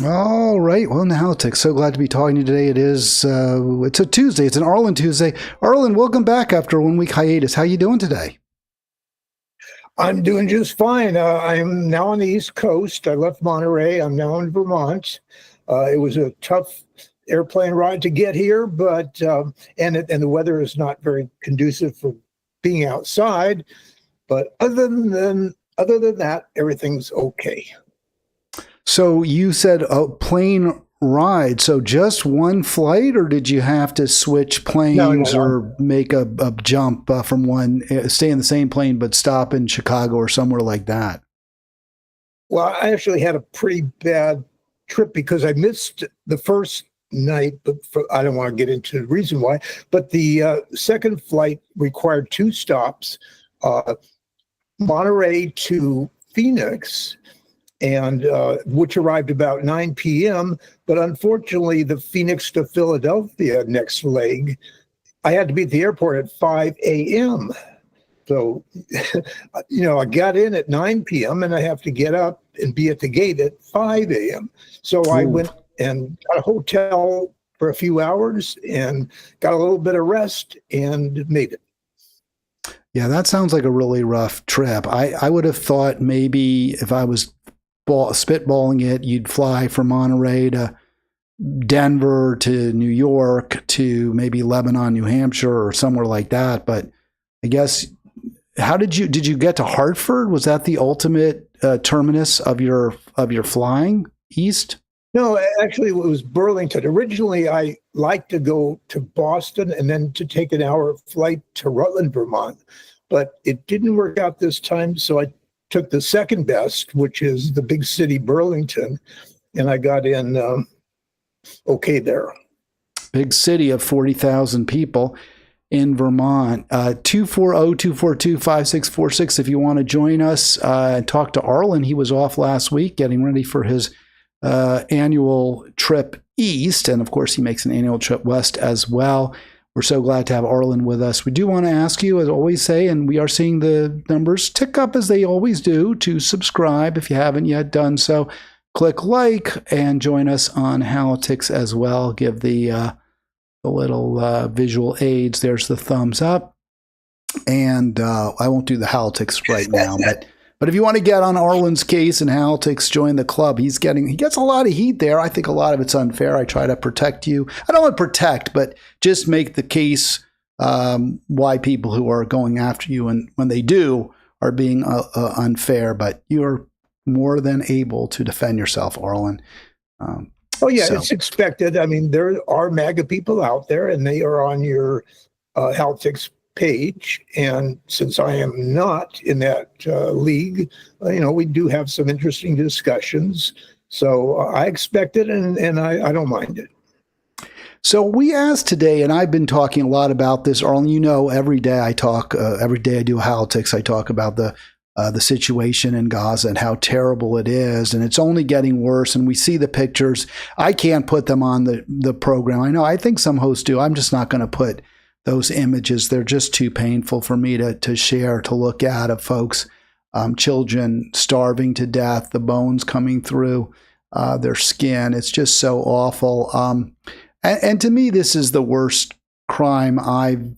All right. Well, now, Tick, so glad to be talking to you today. It's a Tuesday. It's an Arlen Tuesday. Arlen, welcome back after a 1 week hiatus. How you doing today? I'm doing just fine. I'm now on the East Coast. I left Monterey. I'm now in Vermont. It was a tough airplane ride to get here, but and the weather is not very conducive for being outside. But other than that, everything's okay. So you said a plane ride. So just one flight, or did you have to switch planes No. or make a jump from one, stay in the same plane, but stop in Chicago or somewhere like that? Well, I actually had a pretty bad trip because I missed the first night, but I don't want to get into the reason why. But the second flight required two stops, Monterey to Phoenix, and which arrived about 9 p.m. But unfortunately, the Phoenix to Philadelphia next leg, I had to be at the airport at 5 a.m. So, I got in at 9 p.m. and I have to get up and be at the gate at 5 a.m. So I went and got a hotel for a few hours and got a little bit of rest and made it. Yeah, that sounds like a really rough trip. I would have thought maybe if I was spitballing it, you'd fly from Monterey to Denver to New York to maybe Lebanon, New Hampshire, or somewhere like that. But I guess, did you get to Hartford? Was that the ultimate terminus of your flying east? No, actually, it was Burlington. Originally, I liked to go to Boston and then to take an hour flight to Rutland, Vermont. But it didn't work out this time, so I took the second best, which is the big city, Burlington, and I got in okay there. Big city of 40,000 people in Vermont. 240-242-5646 if you want to join us and talk to Arlen. He was off last week getting ready for his annual trip east, and of course he makes an annual trip west as well. We're so glad to have Arlen with us. We do want to ask you, as I always say, and we are seeing the numbers tick up as they always do, to subscribe if you haven't yet done so. Click like and join us on Halitics as well. Give the little visual aids. There's the thumbs up. And I won't do the Halitics right now, but if you want to get on Arlen's case and Halitics, join the club. He gets a lot of heat there. I think a lot of it's unfair. I try to protect you. I don't want to protect, but just make the case why people who are going after you, and when they do, are being unfair. But you're more than able to defend yourself, Arlen. It's expected. I mean, there are MAGA people out there, and they are on your Halitics page, and since I am not in that league, we do have some interesting discussions. So I expect it, and I don't mind it. So we asked today, and I've been talking a lot about this, Arlen. Every day I talk. Every day I do Halitics. I talk about the situation in Gaza and how terrible it is, and it's only getting worse. And we see the pictures. I can't put them on the program. I know. I think some hosts do. I'm just not going to put those images. They're just too painful for me to share, to look at, of folks, children starving to death, the bones coming through their skin. It's just so awful. And to me, this is the worst crime I've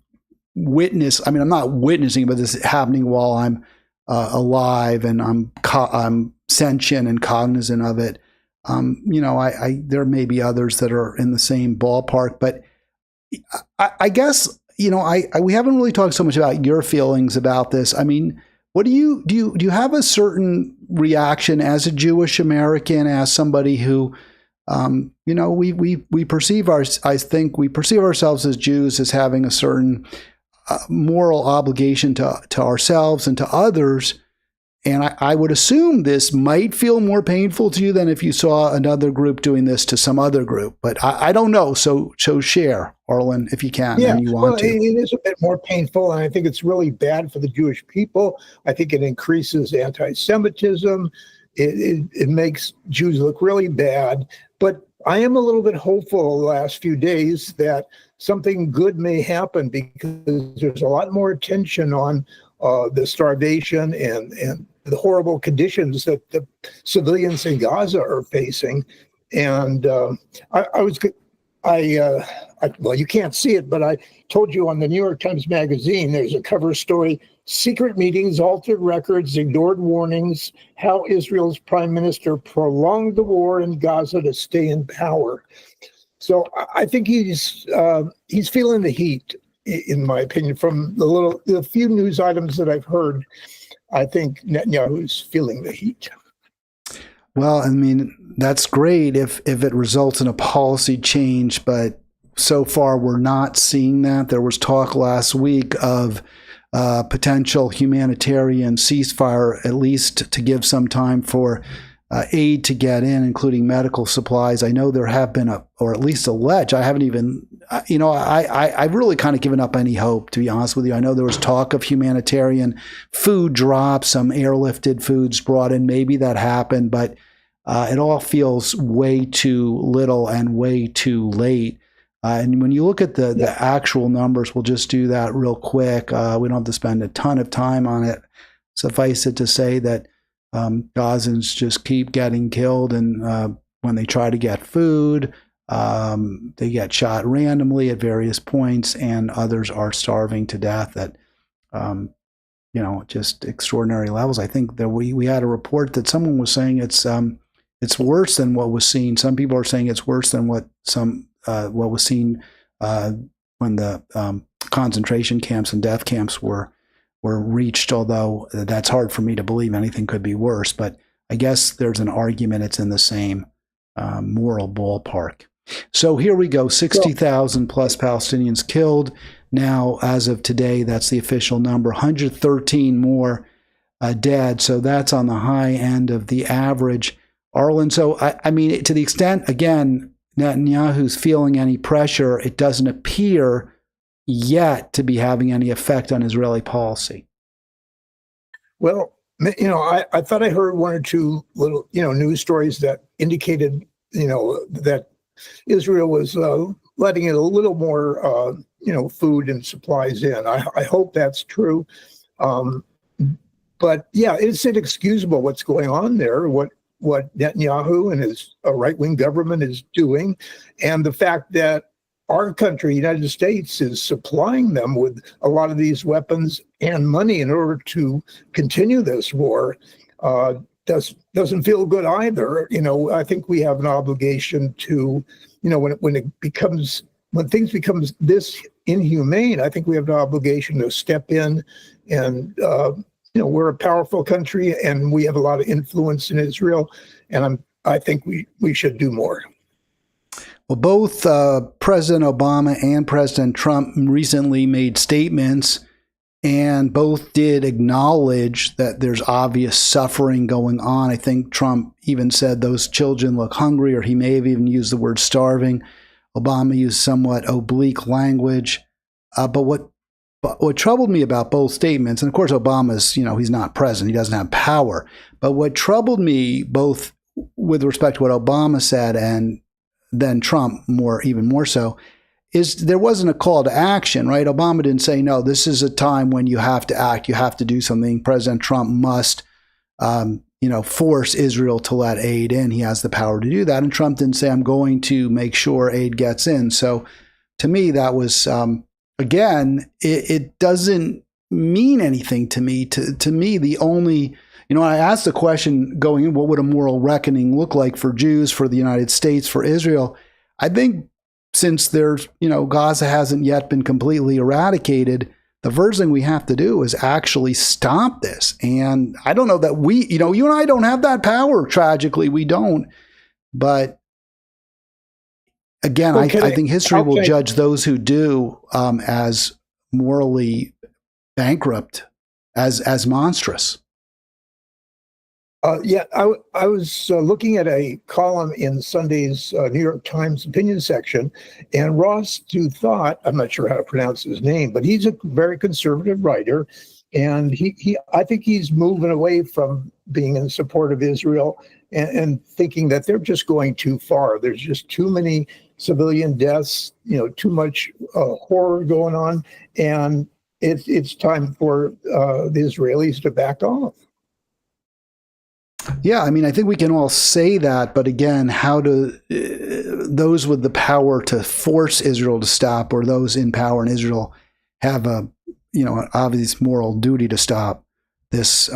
witnessed. I mean, I'm not witnessing, but this is happening while I'm alive and I'm sentient and cognizant of it. There may be others that are in the same ballpark, but I guess, we haven't really talked so much about your feelings about this. I mean, what do you have a certain reaction as a Jewish American, as somebody who, we perceive ourselves as Jews as having a certain moral obligation to ourselves and to others. And I would assume this might feel more painful to you than if you saw another group doing this to some other group. But I don't know. So share, Arlen, if you can. Yeah, and you want to. It is a bit more painful, and I think it's really bad for the Jewish people. I think it increases anti-Semitism. It makes Jews look really bad. But I am a little bit hopeful the last few days that something good may happen, because there's a lot more attention on the starvation and the horrible conditions that the civilians in Gaza are facing. And well, you can't see it, but I told you on the New York Times Magazine, there's a cover story, secret meetings, altered records, ignored warnings, how Israel's prime minister prolonged the war in Gaza to stay in power. So I think he's feeling the heat, in my opinion, from the few news items that I've heard. I think Netanyahu's feeling the heat. Well, I mean, that's great if it results in a policy change, but so far we're not seeing that. There was talk last week of potential humanitarian ceasefire, at least to give some time for aid to get in, including medical supplies. I know there have been, or at least alleged, I haven't even, I've really kind of given up any hope, to be honest with you. I know there was talk of humanitarian food drops, some airlifted foods brought in. Maybe that happened, but it all feels way too little and way too late. And when you look at the actual numbers, we'll just do that real quick. We don't have to spend a ton of time on it. Suffice it to say that Gazans just keep getting killed, and when they try to get food, they get shot randomly at various points, and others are starving to death at just extraordinary levels. I think that we had a report that someone was saying it's worse than what was seen. Some people are saying it's worse than what was seen when the concentration camps and death camps were reached, although that's hard for me to believe. Anything could be worse, but I guess there's an argument it's in the same moral ballpark. So here we go, 60,000 plus Palestinians killed. Now, as of today, that's the official number, 113 more dead. So that's on the high end of the average. Arlen, so I mean, to the extent, again, Netanyahu's feeling any pressure, it doesn't appear yet to be having any effect on Israeli policy. Well, I thought I heard one or two little, news stories that indicated, that Israel was letting in a little more, food and supplies in. I hope that's true. But yeah, it's inexcusable what's going on there, what Netanyahu and his right-wing government is doing, and the fact that our country, United States, is supplying them with a lot of these weapons and money in order to continue this war doesn't feel good either. I think we have an obligation to, when things become this inhumane, I think we have an obligation to step in and, we're a powerful country and we have a lot of influence in Israel, and I think we should do more. Well, both President Obama and President Trump recently made statements, and both did acknowledge that there's obvious suffering going on. I think Trump even said those children look hungry, or he may have even used the word starving. Obama used somewhat oblique language. But what troubled me about both statements, and of course Obama's, he's not president, he doesn't have power. But what troubled me both with respect to what Obama said and then Trump even more so, is there wasn't a call to action, right? Obama didn't say, no, this is a time when you have to act, you have to do something. President Trump must, force Israel to let aid in. He has the power to do that. And Trump didn't say, I'm going to make sure aid gets in. So to me, that was, again, it doesn't mean anything to me. To me, the only, I asked the question going in, what would a moral reckoning look like for Jews, for the United States, for Israel? I think since there's, Gaza hasn't yet been completely eradicated, the first thing we have to do is actually stop this. And I don't know that you and I don't have that power. Tragically, we don't. But again, I think history will judge those who do as morally bankrupt, as monstrous. I was looking at a column in Sunday's New York Times opinion section, and Ross Thought, I'm not sure how to pronounce his name, but he's a very conservative writer, and I think he's moving away from being in support of Israel and thinking that they're just going too far. There's just too many civilian deaths, too much horror going on, and it's time for the Israelis to back off. Yeah, I mean, I think we can all say that, but again, how do those with the power to force Israel to stop, or those in power in Israel, have a an obvious moral duty to stop this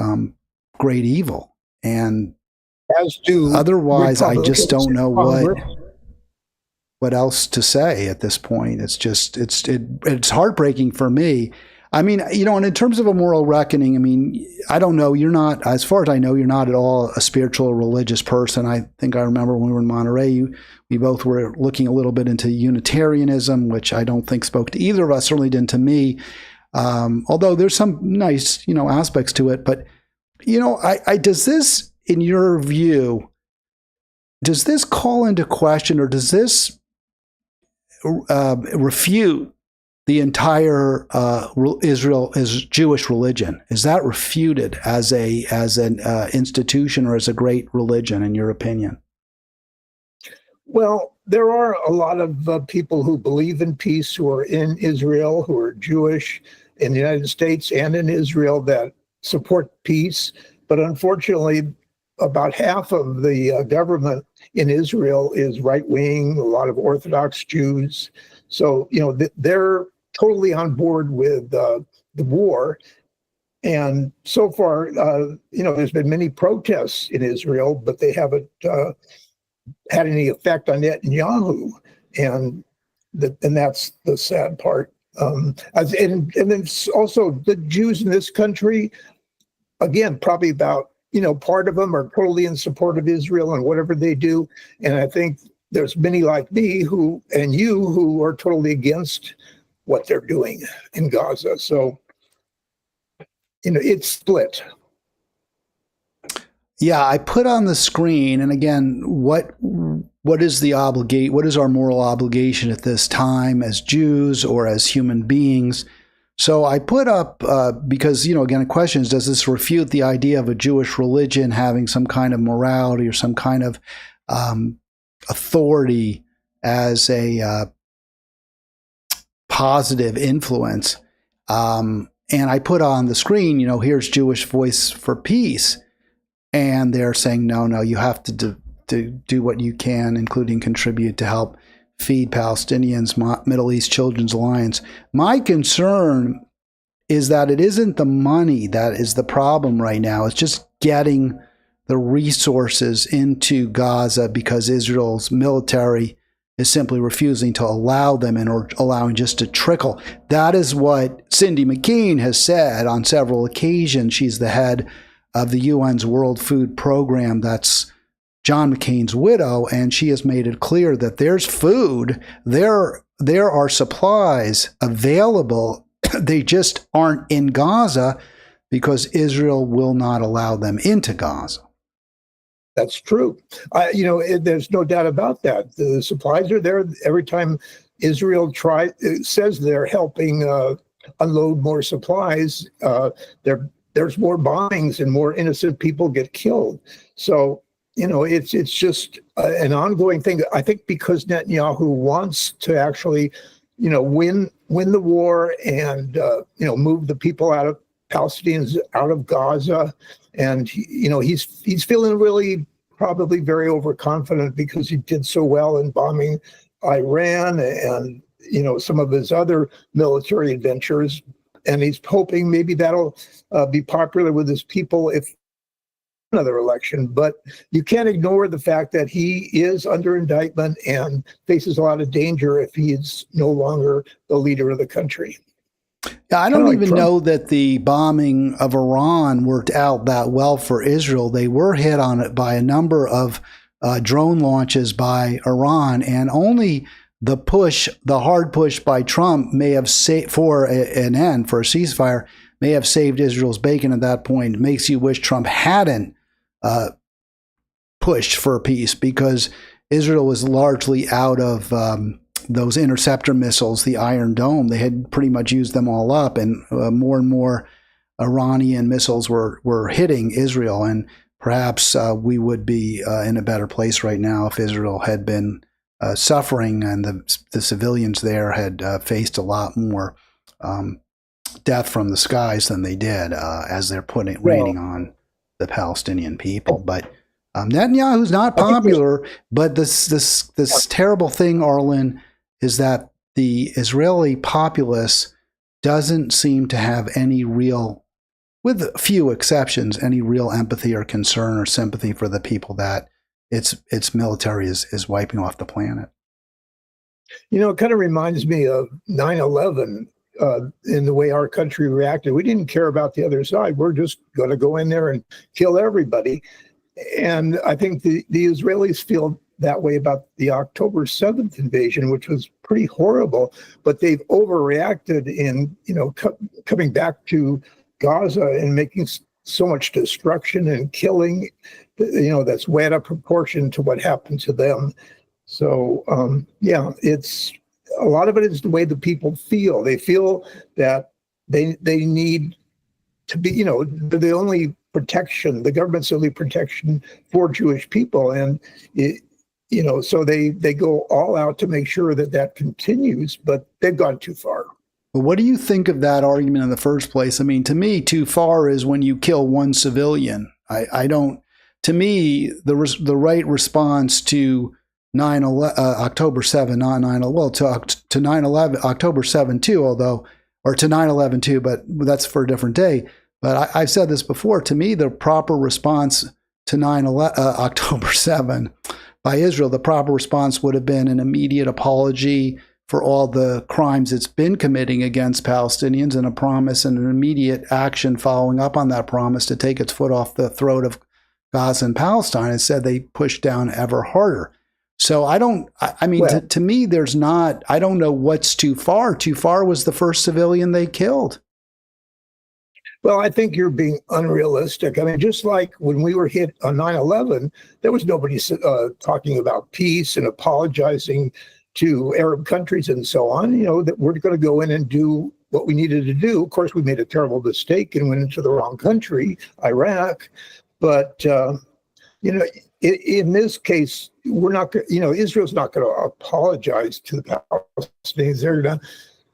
great evil? And As do otherwise, I just Republicans don't in know Congress. what else to say at this point. It's just it's heartbreaking for me. I mean, and in terms of a moral reckoning, I mean, I don't know. You're not, as far as I know, you're not at all a spiritual or religious person. I think I remember when we were in Monterey, we both were looking a little bit into Unitarianism, which I don't think spoke to either of us, certainly didn't to me. Although there's some nice, aspects to it. But, does this, in your view, does this call into question, or does this refute the entire Israel is Jewish religion? Is that refuted as an institution, or as a great religion, in your opinion? Well, there are a lot of people who believe in peace, who are in Israel, who are Jewish in the United States and in Israel, that support peace. But unfortunately, about half of the government in Israel is right-wing, a lot of Orthodox Jews. So, they're totally on board with the war. And so far, there's been many protests in Israel, but they haven't had any effect on Netanyahu. And that's the sad part. And then also the Jews in this country, again, probably about, part of them are totally in support of Israel and whatever they do. And I think there's many like me who are totally against what they're doing in Gaza. So, it's split. Yeah, I put on the screen, and again, what is what is our moral obligation at this time as Jews or as human beings? So I put up, because, again, the question is, does this refute the idea of a Jewish religion having some kind of morality or some kind of authority as a positive influence? And I put on the screen, here's Jewish Voice for Peace. And they're saying, no, you have to do what you can, including contribute to help feed Palestinians, Middle East Children's Alliance. My concern is that it isn't the money that is the problem right now. It's just getting the resources into Gaza, because Israel's military is simply refusing to allow them in, or allowing just a trickle. That is what Cindy McCain has said on several occasions. She's the head of the UN's World Food Program. That's John McCain's widow, and she has made it clear that there's food, there are supplies available. They just aren't in Gaza because Israel will not allow them into Gaza. That's true. There's no doubt about that. The supplies are there. Every time Israel says they're helping unload more supplies, there's more bombings and more innocent people get killed. So, it's just an ongoing thing. I think because Netanyahu wants to actually, win the war and, move the people Palestinians out of Gaza. And, he's feeling really probably very overconfident because he did so well in bombing Iran and, some of his other military adventures. And he's hoping maybe that'll be popular with his people if another election. But you can't ignore the fact that he is under indictment and faces a lot of danger if he is no longer the leader of the country. Yeah, I don't even know that the bombing of Iran worked out that well for Israel. They were hit on it by a number of drone launches by Iran, and only the hard push by Trump may have saved, for an end, for a ceasefire, may have saved Israel's bacon at that point. It makes you wish Trump hadn't pushed for peace, because Israel was largely out of those interceptor missiles, the Iron Dome. They had pretty much used them all up, and more Iranian missiles were hitting Israel. And perhaps we would be in a better place right now if Israel had been suffering, and the civilians there had faced a lot more death from the skies than they did as they're raining on the Palestinian people. But Netanyahu's not popular. But this terrible thing, Arlen, is that the Israeli populace doesn't seem to have any real, with a few exceptions, any real empathy or concern or sympathy for the people that its military is wiping off the planet. It kind of reminds me of 9/11 in the way our country reacted. We didn't care about the other side. We're just going to go in there and kill everybody. And I think the Israelis feel that way about the October 7th invasion, which was pretty horrible. But they've overreacted in, coming back to Gaza and making so much destruction and killing, that's way out of proportion to what happened to them. So, it's a lot of it is the way the people feel. They feel that they need to be, the only protection, the government's only protection for Jewish people. And, so they go all out to make sure that continues, but they've gone too far. Well, what do you think of that argument in the first place? I mean, to me, too far is when you kill one civilian. I don't, to me, the right response to October 7, not 9/11, well, to 9/11, October 7 too, or to 9/11 too, but that's for a different day. But I've said this before. To me, the proper response to October 7 by Israel, the proper response would have been an immediate apology for all the crimes it's been committing against Palestinians, and a promise and an immediate action following up on that promise to take its foot off the throat of Gaza and Palestine. Instead, they pushed down ever harder. So to me, I don't know what's too far. Too far was the first civilian they killed. Well, I think you're being unrealistic. I mean, just like when we were hit on 9/11, there was nobody talking about peace and apologizing to Arab countries and so on, that we're going to go in and do what we needed to do. Of course, we made a terrible mistake and went into the wrong country, Iraq. But, in this case, we're not, Israel's not going to apologize to the Palestinians. They're going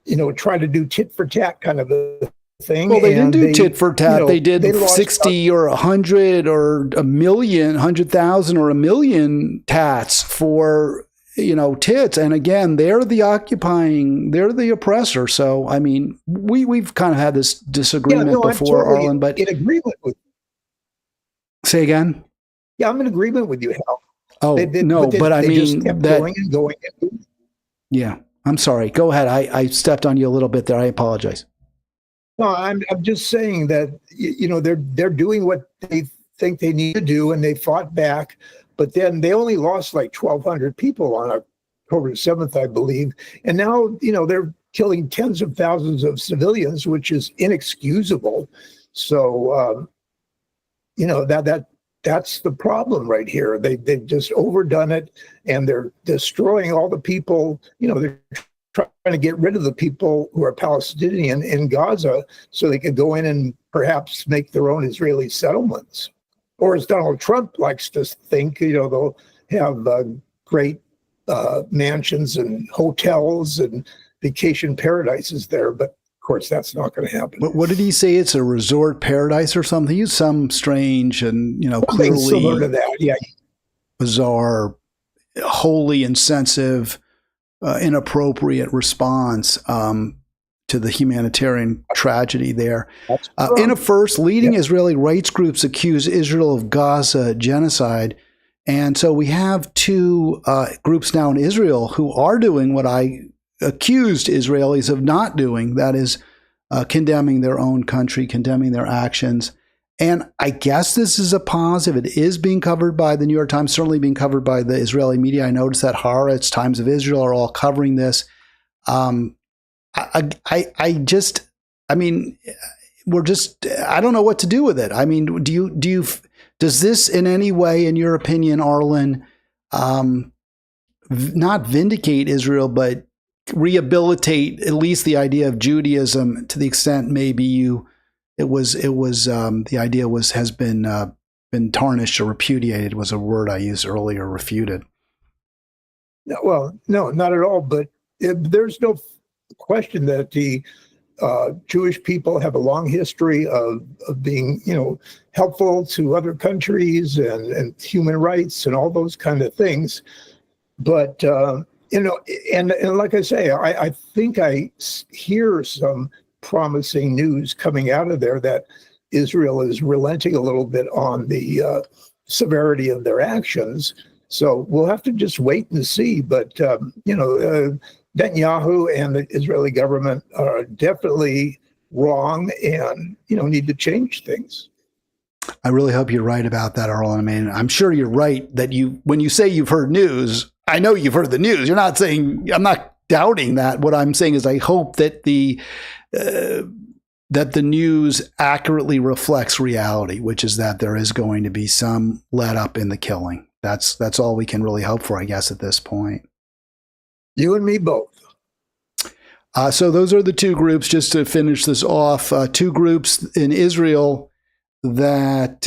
to, try to do tit for tat kind of a thing. Well, they didn't do tit for tat. They did 60 or 100 or 100,000 or 1 million tats for, tits. And again, they're the oppressor. So, I mean, we've kind of had this disagreement before, totally Arlen, but in agreement with. Say again? Yeah, I'm in agreement with you, Hal. Oh, but I mean, just kept going and going. Yeah, I'm sorry. Go ahead. I stepped on you a little bit there. I apologize. No, I'm just saying that, they're doing what they think they need to do, and they fought back, but then they only lost like 1,200 people on October 7th, I believe. And now, they're killing tens of thousands of civilians, which is inexcusable. So, that's the problem right here. They've just overdone it, and they're destroying all the people. They're trying to get rid of the people who are Palestinian in Gaza so they could go in and perhaps make their own Israeli settlements. Or as Donald Trump likes to think, they'll have great mansions and hotels and vacation paradises there. But of course, that's not going to happen. What did he say? It's a resort paradise or something? He used some strange and, clearly similar to that. Yeah. Bizarre, wholly insensitive, inappropriate response to the humanitarian tragedy there. In a first, leading Israeli rights groups accuse Israel of Gaza genocide. And so we have two groups now in Israel who are doing what I accused Israelis of not doing, that is condemning their own country, condemning their actions. And I guess this is a positive. It is being covered by the New York Times, certainly being covered by the Israeli media. I noticed that Haaretz, Times of Israel are all covering this. I don't know what to do with it. I mean, does this in any way, in your opinion, Arlen, not vindicate Israel, but rehabilitate at least the idea of Judaism to the extent maybe the idea has been tarnished or repudiated was a word I used earlier, refuted. No, well, no, not at all. But there's no question that the Jewish people have a long history of being, helpful to other countries and human rights and all those kind of things. But, and like I say, I think I hear some promising news coming out of there that Israel is relenting a little bit on the severity of their actions. So we'll have to just wait and see. But, Netanyahu and the Israeli government are definitely wrong and, need to change things. I really hope you're right about that, Arlen. I mean, I'm sure you're right that when you say you've heard news, I know you've heard the news. You're not saying, I'm not doubting that. What I'm saying is I hope that the news accurately reflects reality, which is that there is going to be some let up in the killing. That's all we can really hope for, I guess, at this point. You and me both. So those are the two groups, just to finish this off, two groups in Israel that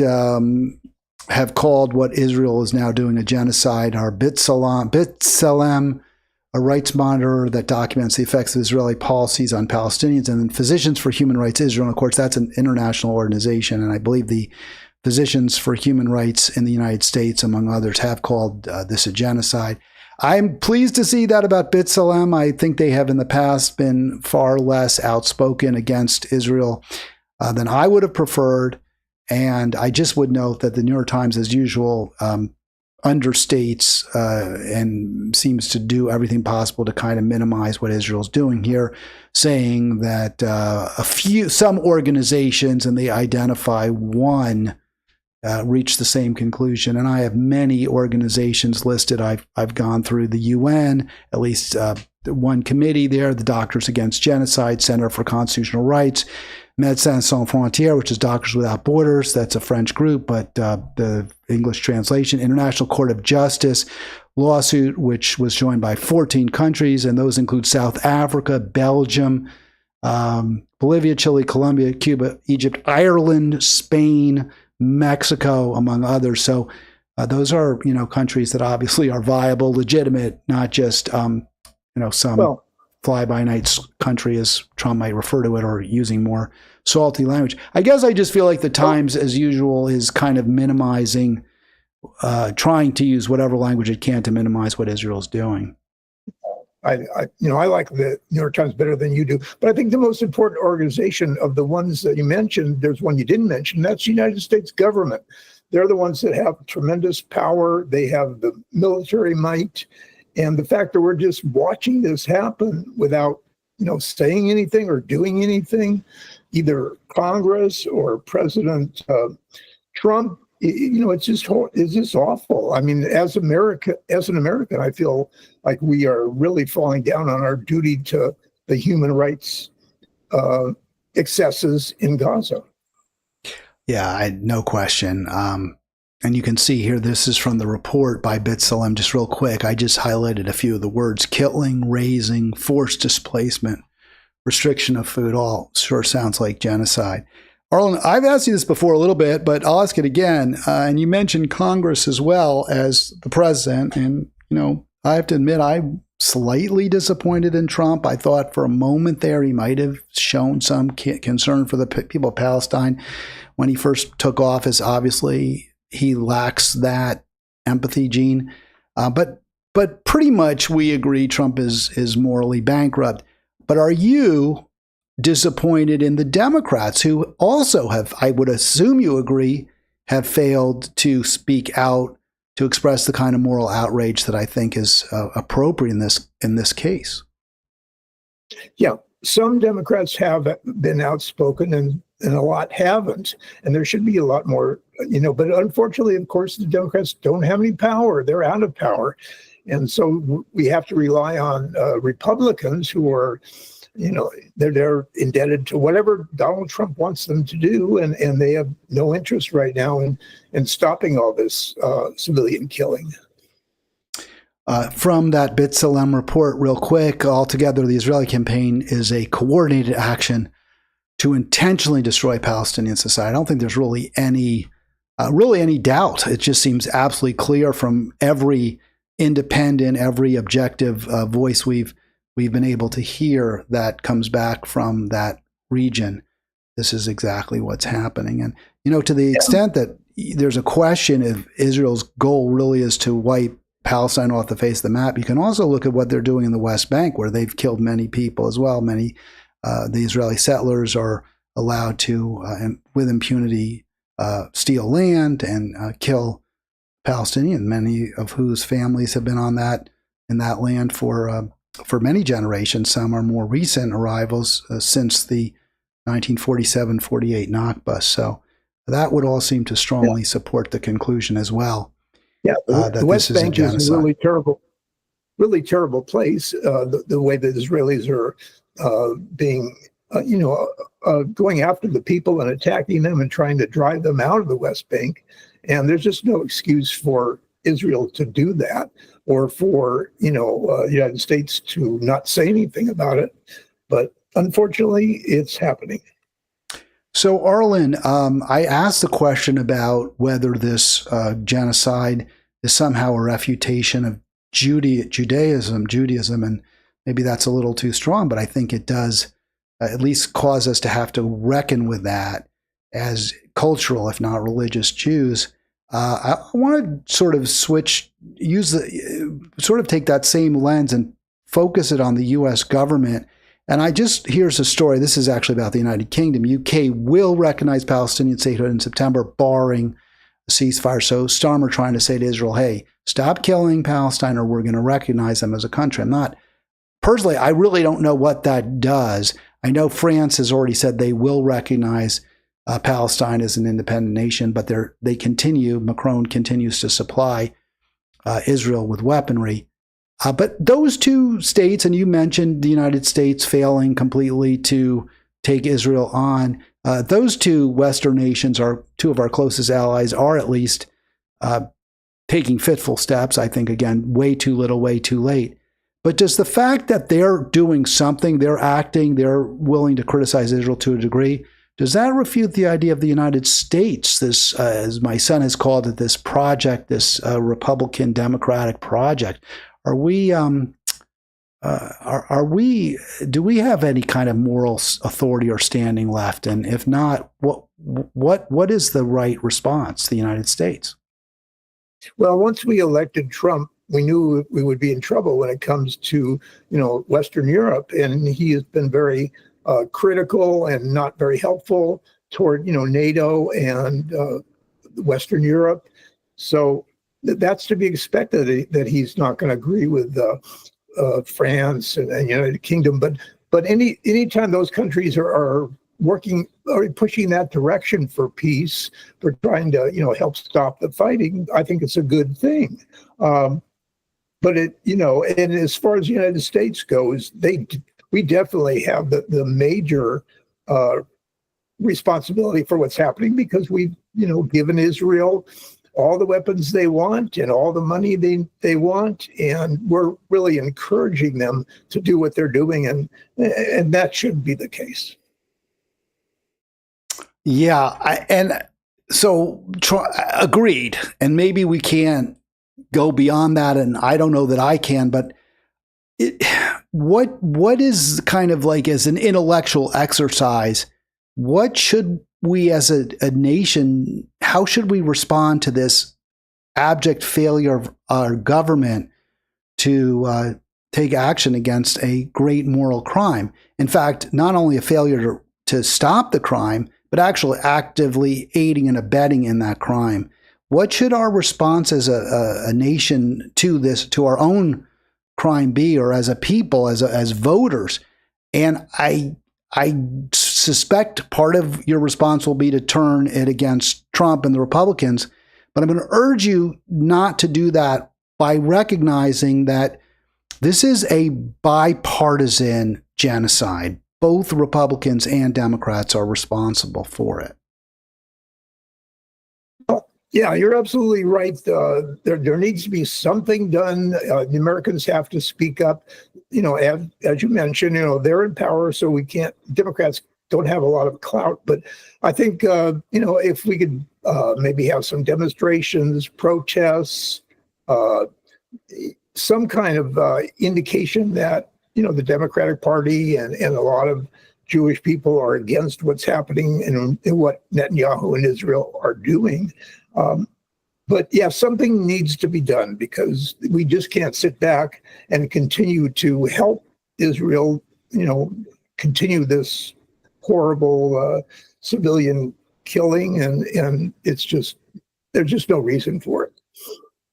have called what Israel is now doing a genocide are B'Tselem, a rights monitor that documents the effects of Israeli policies on Palestinians, and then Physicians for Human Rights Israel. And of course, that's an international organization. And I believe the Physicians for Human Rights in the United States, among others, have called this a genocide. I'm pleased to see that about B'Tselem. I think they have in the past been far less outspoken against Israel than I would have preferred. And I just would note that the New York Times, as usual, understates and seems to do everything possible to kind of minimize what Israel's doing here, saying that some organizations, and they identify one, reach the same conclusion. And I have many organizations listed. I've gone through the UN, at least one committee there, the Doctors Against Genocide, Center for Constitutional Rights, Médecins Sans Frontières, which is Doctors Without Borders. That's a French group, but the English translation, International Court of Justice lawsuit, which was joined by 14 countries, and those include South Africa, Belgium, Bolivia, Chile, Colombia, Cuba, Egypt, Ireland, Spain, Mexico, among others. So those are, countries that obviously are viable, legitimate, not just, some fly-by-night country, as Trump might refer to it, or using more salty language. I guess I just feel like the Times, as usual, is kind of minimizing, trying to use whatever language it can to minimize what Israel's doing. I like the New York Times better than you do, but I think the most important organization of the ones that you mentioned, there's one you didn't mention, that's the United States government. They're the ones that have tremendous power. They have the military might. And the fact that we're just watching this happen without, saying anything or doing anything, either Congress or President Trump, it's just awful. I mean, as an American, I feel like we are really falling down on our duty to the human rights excesses in Gaza. Yeah, no question. And you can see here, this is from the report by B'Tselem, just real quick. I just highlighted a few of the words: killing, raising, forced displacement, restriction of food. All sure sounds like genocide. Arlen, I've asked you this before a little bit, but I'll ask it again. And you mentioned Congress as well as the president. And, I have to admit, I'm slightly disappointed in Trump. I thought for a moment there he might have shown some concern for the people of Palestine when he first took office. Obviously, he lacks that empathy gene. But pretty much we agree Trump is morally bankrupt. But are you disappointed in the Democrats, who also have, I would assume you agree, have failed to speak out, to express the kind of moral outrage that I think is appropriate in this case? Yeah, some Democrats have been outspoken and a lot haven't. And there should be a lot more, but unfortunately, of course, the Democrats don't have any power. They're out of power. And so we have to rely on Republicans who are, they're indebted to whatever Donald Trump wants them to do. And they have no interest right now in stopping all this civilian killing. From that B'Tselem report, real quick, altogether, the Israeli campaign is a coordinated action to intentionally destroy Palestinian society. I don't think there's really any doubt. It just seems absolutely clear from every independent, every objective voice we've we've been able to hear that comes back from that region, this is exactly what's happening. And, to the extent that there's a question if Israel's goal really is to wipe Palestine off the face of the map, you can also look at what they're doing in the West Bank, where they've killed many people as well. The Israeli settlers are allowed to, with impunity, steal land and kill Palestinians, many of whose families have been in that land for many generations. Some are more recent arrivals since the 1947-48 Nakba. So that would all seem to strongly support the conclusion as well. Yeah, the West Bank is a really terrible place. The way that Israelis are being, going after the people and attacking them and trying to drive them out of the West Bank. And there's just no excuse for Israel to do that, or for the United States to not say anything about it. But unfortunately, it's happening. So, Arlen, I asked the question about whether this genocide is somehow a refutation of Judaism, and maybe that's a little too strong, but I think it does at least cause us to have to reckon with that as cultural, if not religious Jews. I want to sort of take that same lens and focus it on the U.S. government. And here's a story. This is actually about the United Kingdom. UK will recognize Palestinian statehood in September, barring a ceasefire. So Starmer trying to say to Israel, hey, stop killing Palestine or we're going to recognize them as a country. Personally, I really don't know what that does. I know France has already said they will recognize Palestine as an independent nation, but Macron continues to supply Israel with weaponry. But those two states, and you mentioned the United States failing completely to take Israel on, those two Western nations are two of our closest allies, are at least taking fitful steps. I think, again, way too little, way too late. But does the fact that they're doing something, they're acting, they're willing to criticize Israel to a degree, does that refute the idea of the United States, this, as my son has called it, this project, this Republican Democratic project? Do we have any kind of moral authority or standing left? And if not, what is the right response to the United States? Well, once we elected Trump, we knew we would be in trouble when it comes to, Western Europe. And he has been very critical and not very helpful toward, NATO and Western Europe. So that's to be expected, that he's not going to agree with France and United Kingdom. But anytime those countries are working or pushing that direction for peace, for trying to help stop the fighting, I think it's a good thing. But and as far as the United States goes, we definitely have the major responsibility for what's happening, because we've given Israel all the weapons they want and all the money they want, and we're really encouraging them to do what they're doing, and that should be the case. Yeah, agreed. And maybe we can't go beyond that, and I don't know that I can, but what is kind of like, as an intellectual exercise, what should we as a nation, how should we respond to this abject failure of our government to take action against a great moral crime? In fact, not only a failure to stop the crime, but actually actively aiding and abetting in that crime. What should our response as a nation to this, to our own crime be, or as a people, as voters? And I suspect part of your response will be to turn it against Trump and the Republicans, but I'm going to urge you not to do that by recognizing that this is a bipartisan genocide. Both Republicans and Democrats are responsible for it. Yeah, you're absolutely right. There needs to be something done. The Americans have to speak up. As you mentioned, they're in power, so Democrats don't have a lot of clout. But I think, if we could maybe have some demonstrations, protests, some kind of indication that the Democratic Party and a lot of Jewish people are against what's happening and what Netanyahu and Israel are doing. But yeah, something needs to be done, because we just can't sit back and continue to help Israel, continue this horrible civilian killing, and there's just no reason for it.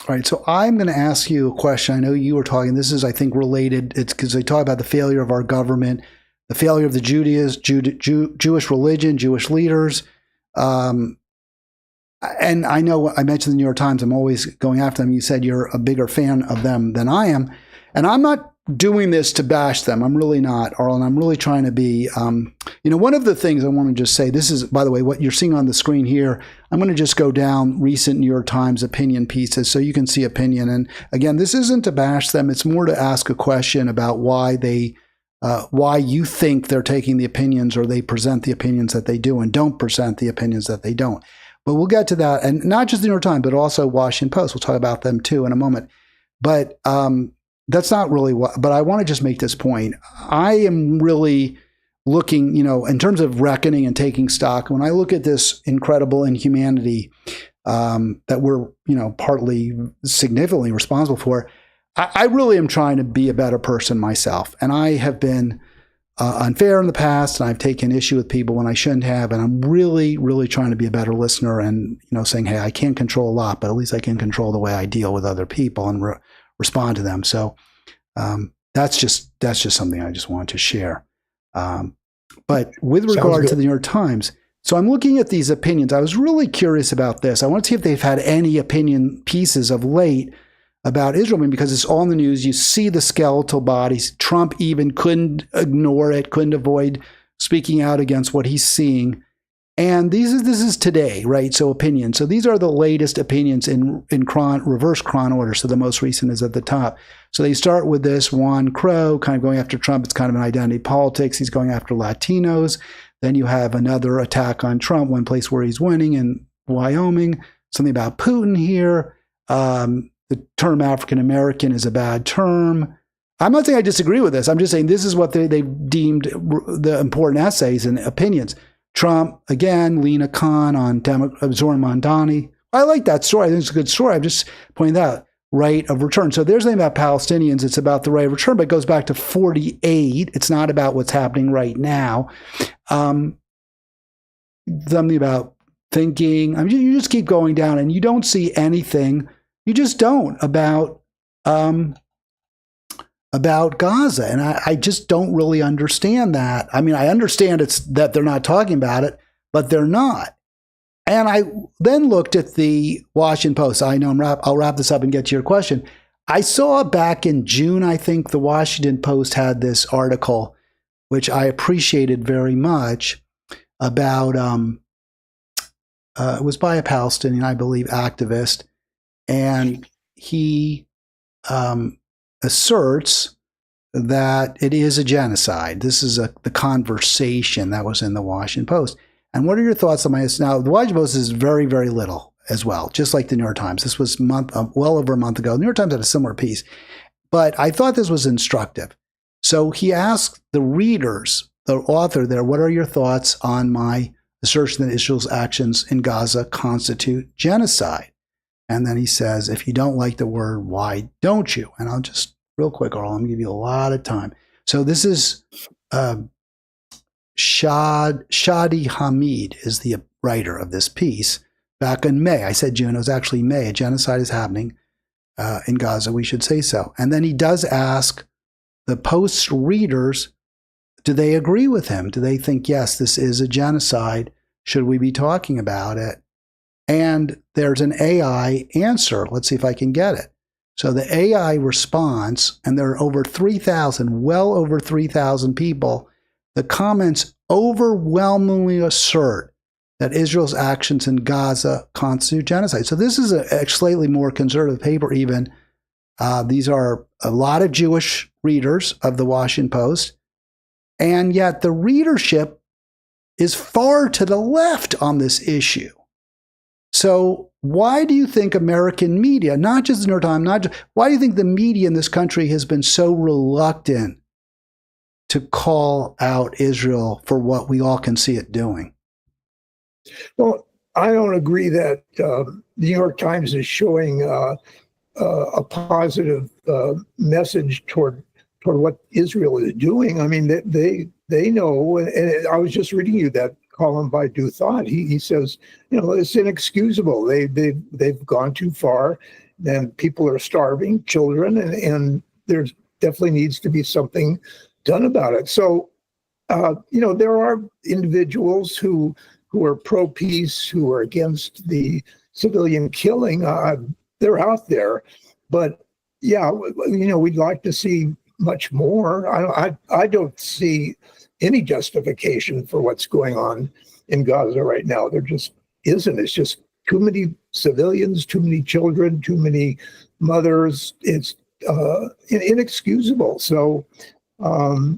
All right, so I'm going to ask you a question. I know you were talking, this is, I think, related. It's because they talk about the failure of our government, the failure of the Jewish religion, Jewish leaders. And I know I mentioned the New York Times. I'm always going after them. You said you're a bigger fan of them than I am. And I'm not doing this to bash them. I'm really not, Arlen. I'm really trying to be, one of the things I want to just say, this is, by the way, what you're seeing on the screen here. I'm going to just go down recent New York Times opinion pieces so you can see opinion. And again, this isn't to bash them. It's more to ask a question about why you think they're taking the opinions, or they present the opinions that they do and don't present the opinions that they don't. But we'll get to that. And not just the New York Times, but also Washington Post. We'll talk about them too in a moment. But that's not really what, but I want to just make this point. I am really looking, in terms of reckoning and taking stock, when I look at this incredible inhumanity that we're, partly significantly responsible for, I really am trying to be a better person myself. And I have been unfair in the past, and I've taken issue with people when I shouldn't have. And I'm really, really trying to be a better listener, and saying, hey, I can't control a lot, but at least I can control the way I deal with other people and respond to them. So that's just something I just wanted to share. But with regard to the New York Times, so I'm looking at these opinions. I was really curious about this. I want to see if they've had any opinion pieces of late about Israel, because it's all in the news. You see the skeletal bodies. Trump even couldn't ignore it, couldn't avoid speaking out against what he's seeing. And this is today, right? So opinions. So these are the latest opinions in reverse chron order. So the most recent is at the top. So they start with this Juan Crow kind of going after Trump. It's kind of an identity politics. He's going after Latinos. Then you have another attack on Trump, one place where he's winning in Wyoming. Something about Putin here. The term African American is a bad term. I'm not saying I disagree with this. I'm just saying this is what they've deemed the important essays and opinions. Trump, again, Lena Khan on Zoran Mondani. I like that story. I think it's a good story. I'm just pointing out right of return. So there's something about Palestinians. It's about the right of return, but it goes back to 48. It's not about what's happening right now. Something about thinking. I mean, you just keep going down, and you don't see anything. You just don't about Gaza. And I just don't really understand that. I mean, I understand it's that they're not talking about it, but they're not. And I then looked at the Washington Post. I know I'll wrap this up and get to your question. I saw back in June, I think the Washington Post had this article, which I appreciated very much, about, it was by a Palestinian, I believe, activist. And he asserts that it is a genocide. This is the conversation that was in the Washington Post. And what are your thoughts on this? Now, the Washington Post is very, very little as well, just like the New York Times. This was well over a month ago. The New York Times had a similar piece. But I thought this was instructive. So he asked the readers, the author there, what are your thoughts on my assertion that Israel's actions in Gaza constitute genocide? And then he says, if you don't like the word, why don't you? And I'll just, real quick, Arlen, I'm going to give you a lot of time. So this is Shadi Hamid is the writer of this piece. Back in May, I said June, it was actually May. A genocide is happening in Gaza, we should say so. And then he does ask the Post's readers, do they agree with him? Do they think, yes, this is a genocide? Should we be talking about it? And there's an AI answer. Let's see if I can get it. So the AI response, and there are over 3,000, well over 3,000 people, the comments overwhelmingly assert that Israel's actions in Gaza constitute genocide. So this is a slightly more conservative paper even. These are a lot of Jewish readers of the Washington Post, and yet the readership is far to the left on this issue. So why do you think American media, not just the New York Times, why do you think the media in this country has been so reluctant to call out Israel for what we all can see it doing? Well, I don't agree that the New York Times is showing a positive message toward what Israel is doing. I mean, they know, and I was just reading you that column by Do Thought. He says, it's inexcusable. They've gone too far, and people are starving, children, and there definitely needs to be something done about it. So, there are individuals who are pro-peace, who are against the civilian killing. They're out there, but yeah, we'd like to see much more. I don't see any justification for what's going on in Gaza right now. There just isn't. It's just too many civilians, too many children, too many mothers. It's inexcusable. So, I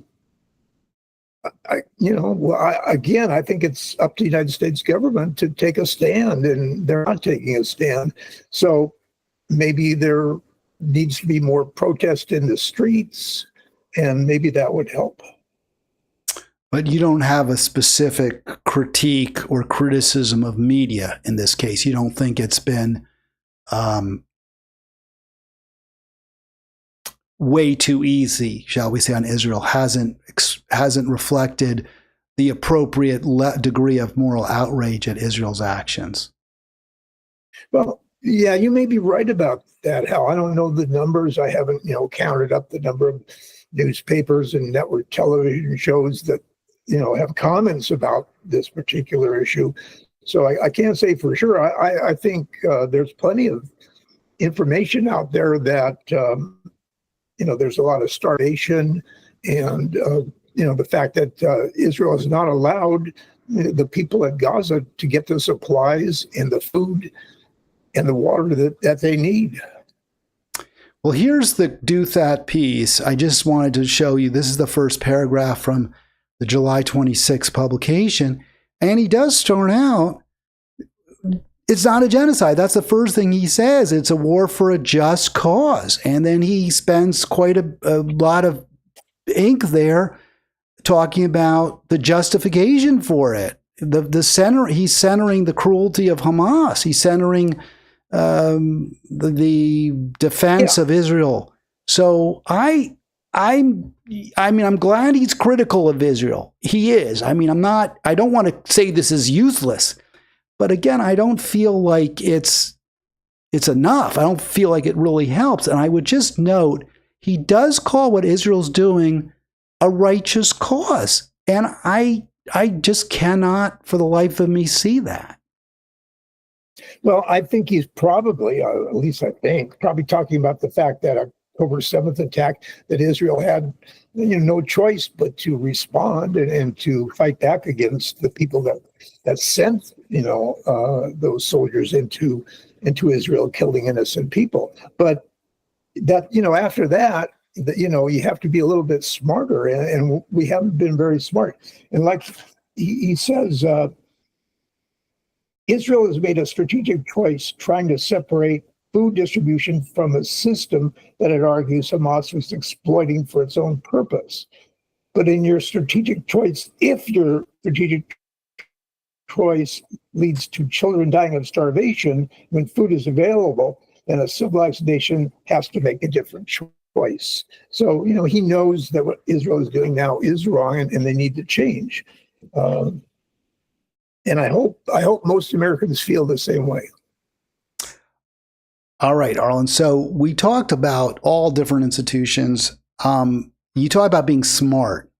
think it's up to the United States government to take a stand, and they're not taking a stand. So maybe there needs to be more protest in the streets, and maybe that would help. But you don't have a specific critique or criticism of media in this case. You don't think it's been way too easy, shall we say, on Israel, hasn't reflected the appropriate degree of moral outrage at Israel's actions? Well, yeah, you may be right about that, Hal. I don't know the numbers. I haven't, counted up the number of newspapers and network television shows that, have comments about this particular issue. So I can't say for sure. I think there's plenty of information out there that, there's a lot of starvation, and, the fact that Israel has not allowed the people at Gaza to get the supplies and the food and the water that they need. Well, here's the Do That piece. I just wanted to show you, this is the first paragraph from the July 26 publication, and he does start out, it's not a genocide. That's the first thing he says. It's a war for a just cause. And then he spends quite a lot of ink there talking about the justification for it. He's centering the cruelty of Hamas. He's centering the defense of Israel. So I'm glad he's critical of Israel. He is. I don't want to say this is useless, but again, I don't feel like it's enough. I don't feel like it really helps. And I would just note, he does call what Israel's doing a righteous cause. And I just cannot, for the life of me, see that. Well, I think he's probably, at least I think, probably talking about the fact that October 7th attack, that Israel had no choice but to respond and to fight back against the people that sent those soldiers into Israel, killing innocent people. But that after that, you have to be a little bit smarter, and we haven't been very smart. And like he says, Israel has made a strategic choice trying to separate food distribution from a system that it argues Hamas was exploiting for its own purpose. But in your strategic choice, if your strategic choice leads to children dying of starvation when food is available, then a civilized nation has to make a different choice. So, he knows that what Israel is doing now is wrong, and they need to change. And I hope most Americans feel the same way. All right, Arlen. So we talked about all different institutions. You talk about being smart.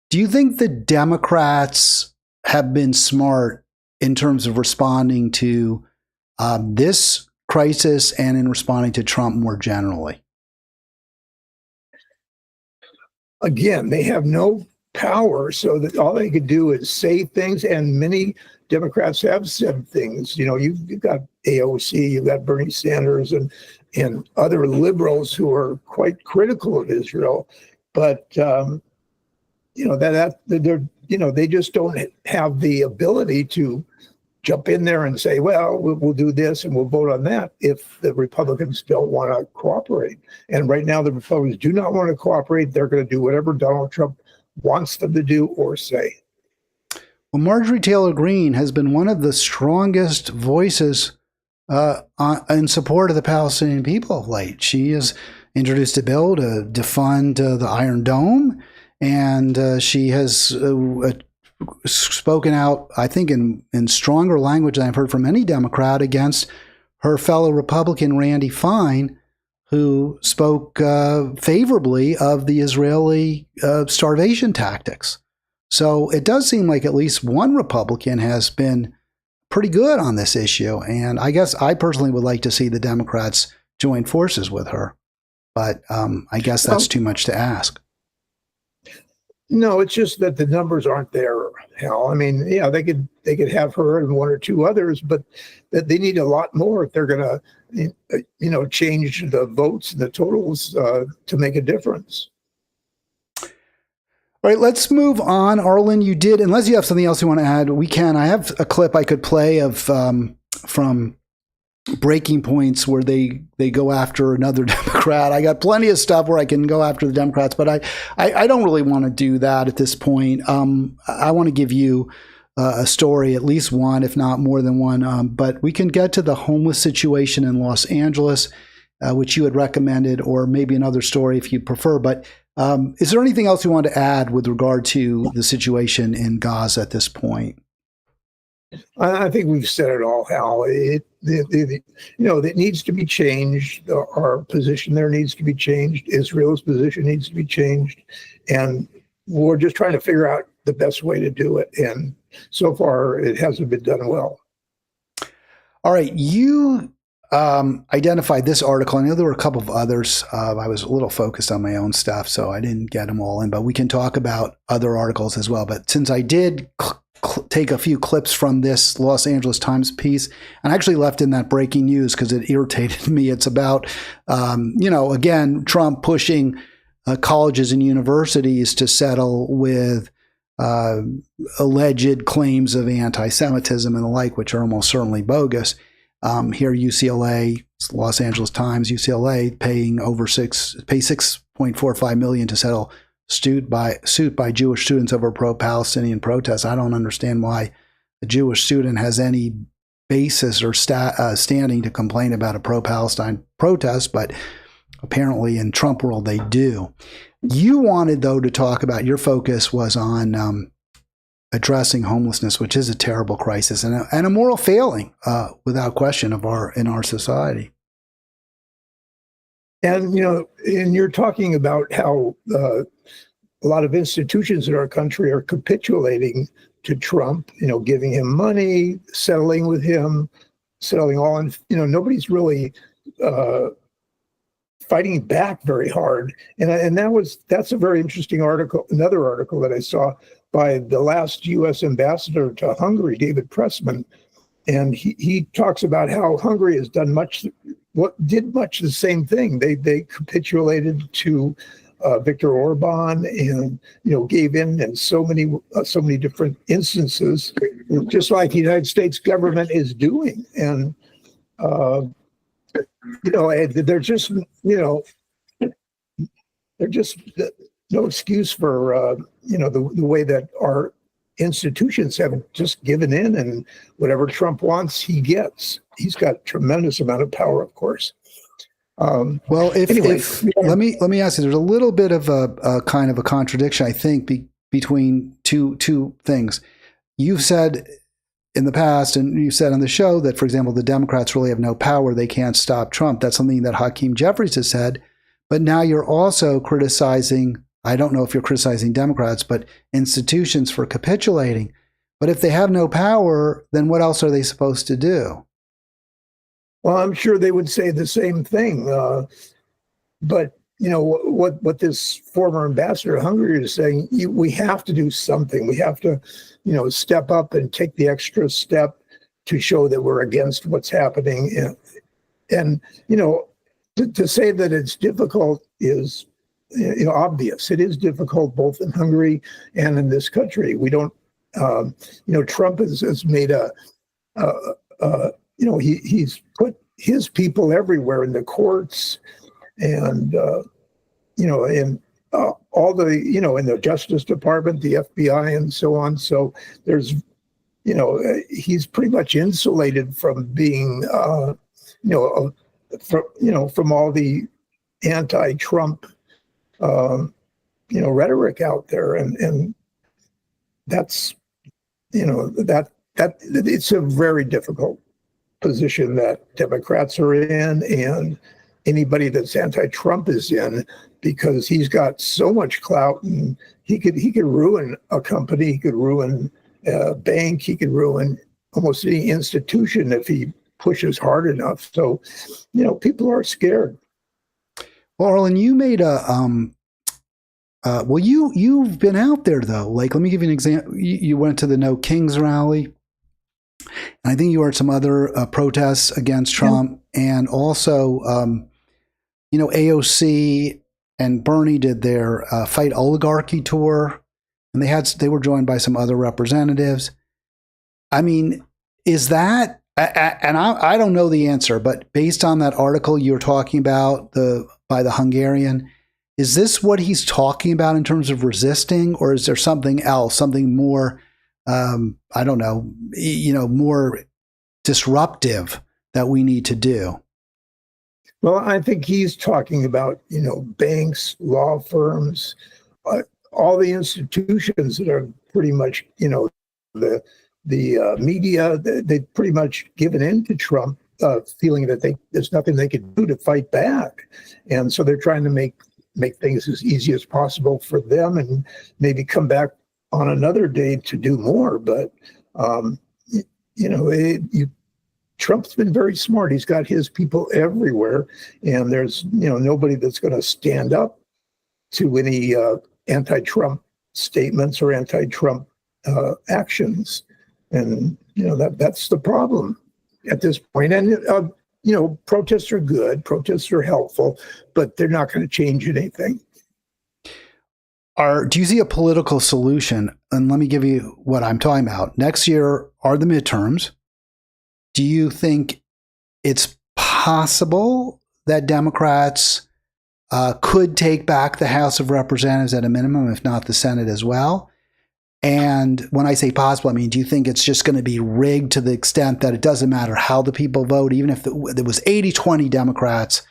Do you think the Democrats have been smart in terms of responding to this crisis and in responding to Trump more generally? Again, they have no power, so that all they could do is say things, and many Democrats have said things. You've got AOC, you've got Bernie Sanders, and other liberals who are quite critical of Israel, but they just don't have the ability to jump in there and say, well, we'll do this and we'll vote on that if the Republicans don't want to cooperate. And right now, the Republicans do not want to cooperate. They're going to do whatever Donald Trump wants them to do or say. Well, Marjorie Taylor Greene has been one of the strongest voices in support of the Palestinian people of late. She has introduced a bill to defund the Iron Dome, and she has spoken out, I think, in stronger language than I've heard from any Democrat against her fellow Republican Randy Fine, who spoke favorably of the Israeli starvation tactics. So it does seem like at least one Republican has been pretty good on this issue. And I guess I personally would like to see the Democrats join forces with her. But I guess that's too much to ask. No, it's just that the numbers aren't there, Hal. I mean, yeah, they could have her and one or two others, but that they need a lot more if they're going to, change the votes and the totals to make a difference. All right, let's move on. Arlen, you did, unless you have something else you want to add, we can. I have a clip I could play of from Breaking Points where they go after another Democrat. I got plenty of stuff where I can go after the Democrats, but I don't really want to do that at this point. I want to give you a story, at least one, if not more than one. But we can get to the homeless situation in Los Angeles, which you had recommended, or maybe another story if you prefer. But is there anything else you want to add with regard to the situation in Gaza at this point? I think we've said it all, Hal. It needs to be changed. Our position there needs to be changed. Israel's position needs to be changed. And we're just trying to figure out the best way to do it. And so far, it hasn't been done well. All right. You identified this article. I know there were a couple of others. I was a little focused on my own stuff, so I didn't get them all in. But we can talk about other articles as well. But since I did take a few clips from this Los Angeles Times piece, and I actually left in that breaking news because it irritated me. It's about, again, Trump pushing colleges and universities to settle with alleged claims of anti-Semitism and the like, which are almost certainly bogus. Here, UCLA, Los Angeles Times, UCLA pay $6.45 million to settle suit by Jewish students over pro-Palestinian protests. I don't understand why a Jewish student has any basis or standing to complain about a pro-Palestine protest, but apparently in Trump world they do. You wanted, though, to talk about, your focus was on addressing homelessness, which is a terrible crisis and a moral failing, without question, in our society. And you're talking about how a lot of institutions in our country are capitulating to Trump. Giving him money, settling with him, settling all, and nobody's really fighting back very hard. And that's a very interesting article. Another article that I saw by the last U.S. ambassador to Hungary, David Pressman, and he talks about how Hungary has done much the same thing. They capitulated to Viktor Orban and gave in so many different instances, just like the United States government is doing. And they're just no excuse for the way that our institutions have just given in, and whatever Trump wants, he gets. He's got a tremendous amount of power, of course. Well, let me ask you. There's a little bit of a kind of a contradiction, I think, between two things. You've said in the past, and you said on the show, that, for example, the Democrats really have no power; they can't stop Trump. That's something that Hakeem Jeffries has said. But now you're also criticizing, I don't know if you're criticizing Democrats, but institutions for capitulating. But if they have no power, then what else are they supposed to do? Well, I'm sure they would say the same thing. But what this former ambassador of Hungary is saying, we have to do something. We have to, step up and take the extra step to show that we're against what's happening. And to say that it's difficult is obvious. It is difficult both in Hungary and in this country. We don't, Trump has made he's put his people everywhere in the courts and, in all the, in the Justice Department, the FBI, and so on. So there's, he's pretty much insulated from being, from all the anti-Trump, rhetoric out there, and that's, that it's a very difficult position that Democrats are in, and anybody that's anti-Trump is in, because he's got so much clout, and he could ruin a company, he could ruin a bank, he could ruin almost any institution if he pushes hard enough. So, people are scared. Well, Arlen, you made you've been out there though. Like, let me give you an example. You went to the No Kings rally. And I think you were at some other protests against Trump, and also, AOC and Bernie did their Fight Oligarchy tour, and they were joined by some other representatives. I mean, is that? And I don't know the answer, but based on that article you were talking about by the Hungarian, is this what he's talking about in terms of resisting, or is there something else, something more? I don't know, more disruptive that we need to do? Well, I think he's talking about, banks, law firms, all the institutions that are pretty much, the media, they've pretty much given in to Trump, feeling that there's nothing they can do to fight back. And so they're trying to make things as easy as possible for them, and maybe come back on another day to do more. But, Trump's been very smart. He's got his people everywhere, and there's, nobody that's going to stand up to any anti-Trump statements or anti-Trump actions. And, that's the problem at this point. And, protests are good, protests are helpful, but they're not going to change anything. Do you see a political solution? And let me give you what I'm talking about. Next year are the midterms. Do you think it's possible that Democrats could take back the House of Representatives at a minimum, if not the Senate as well? And when I say possible, I mean, do you think it's just going to be rigged to the extent that it doesn't matter how the people vote, even if there was 80-20 Democrats,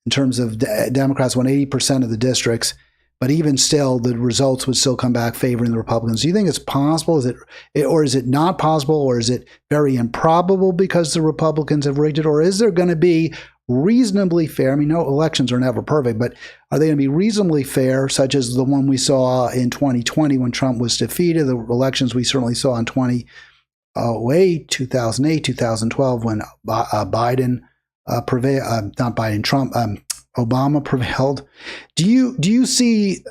in terms of Democrats won 80% of the districts, but even still, the results would still come back favoring the Republicans? Do you think it's possible? Or is it not possible? Or is it very improbable because the Republicans have rigged it? Or is there going to be reasonably fair? I mean, no, elections are never perfect, but are they going to be reasonably fair, such as the one we saw in 2020 when Trump was defeated, the elections we certainly saw in 2008, 2012, when Biden prevailed, not Biden, Trump, Obama prevailed. Do you see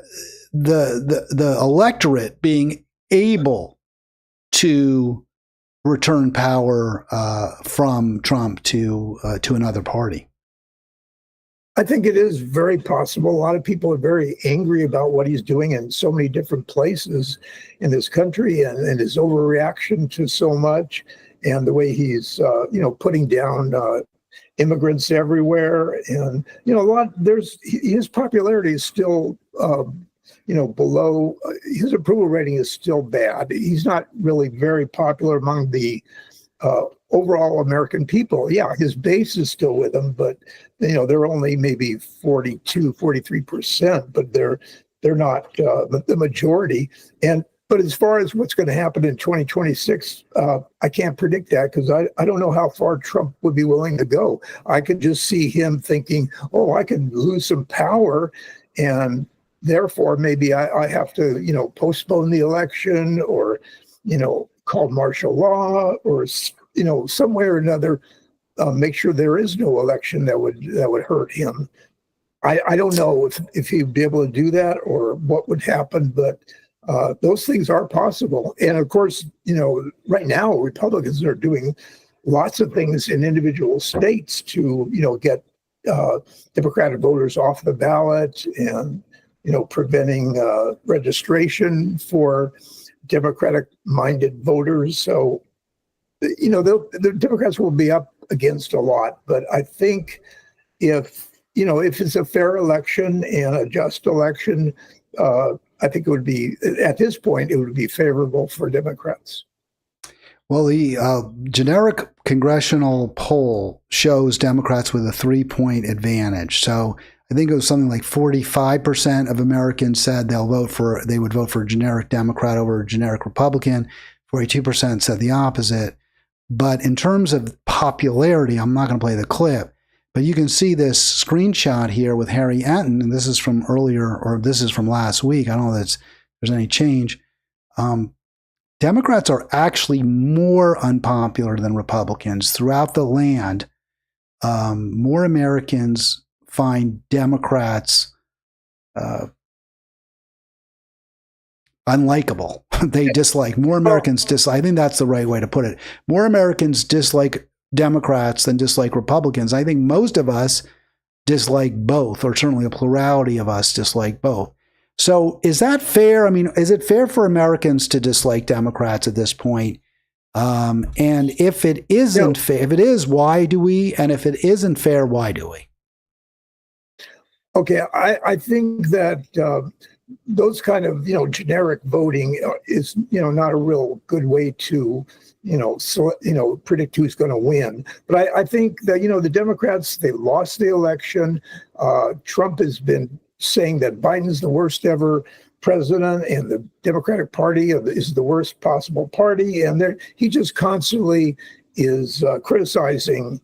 the electorate being able to return power from Trump to another party? I think it is very possible. A lot of people are very angry about what he's doing in so many different places in this country, and his overreaction to so much, and the way he's putting down immigrants everywhere. And his popularity is still below, his approval rating is still bad. He's not really very popular among the overall American people. Yeah, his base is still with him, but they're only maybe 43%, but they're not the majority. But as far as what's going to happen in 2026, I can't predict that, because I don't know how far Trump would be willing to go. I could just see him thinking, oh, I can lose some power, and therefore maybe I have to, postpone the election, or, call martial law, or, some way or another, make sure there is no election that would hurt him. I don't know if he'd be able to do that or what would happen, but those things are possible. And of course, right now, Republicans are doing lots of things in individual states to, get Democratic voters off the ballot, and, preventing registration for Democratic-minded voters. So, the Democrats will be up against a lot. But I think if it's a fair election and a just election, I think it would be, at this point, it would be favorable for Democrats. Well, the generic congressional poll shows Democrats with a 3-point advantage. So I think it was something like 45% of Americans said they would vote for a generic Democrat over a generic Republican. 42% said the opposite. But in terms of popularity, I'm not going to play the clip, but you can see this screenshot here with Harry Enton, and this is from earlier, or this is from last week. I don't know that there's any change. Democrats are actually more unpopular than Republicans throughout the land. More Americans find Democrats unlikable. They dislike. More Americans dislike. I think that's the right way to put it. More Americans dislike Democrats than dislike Republicans. I think most of us dislike both, or certainly a plurality of us dislike both. So is that fair? I mean, is it fair for Americans to dislike Democrats at this point? And if it isn't fair, if it is, why do we? And if it isn't fair, why do we? Okay, I think that those kind of generic voting is not a real good way to predict who's going to win. But I think that the Democrats, they lost the election. Trump has been saying that Biden's the worst ever president, and the Democratic Party is the worst possible party, and he just constantly is criticizing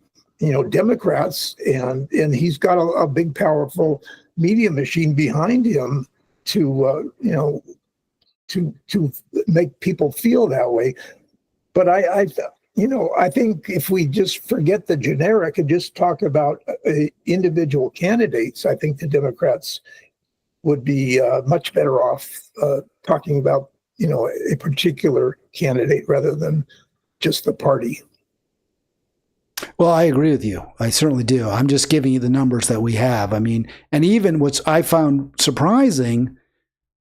Democrats, and he's got a big, powerful media machine behind him to make people feel that way. But I think if we just forget the generic and just talk about individual candidates, I think the Democrats would be much better off talking about a particular candidate rather than just the party. Well, I agree with you. I certainly do. I'm just giving you the numbers that we have. I mean, and even what I found surprising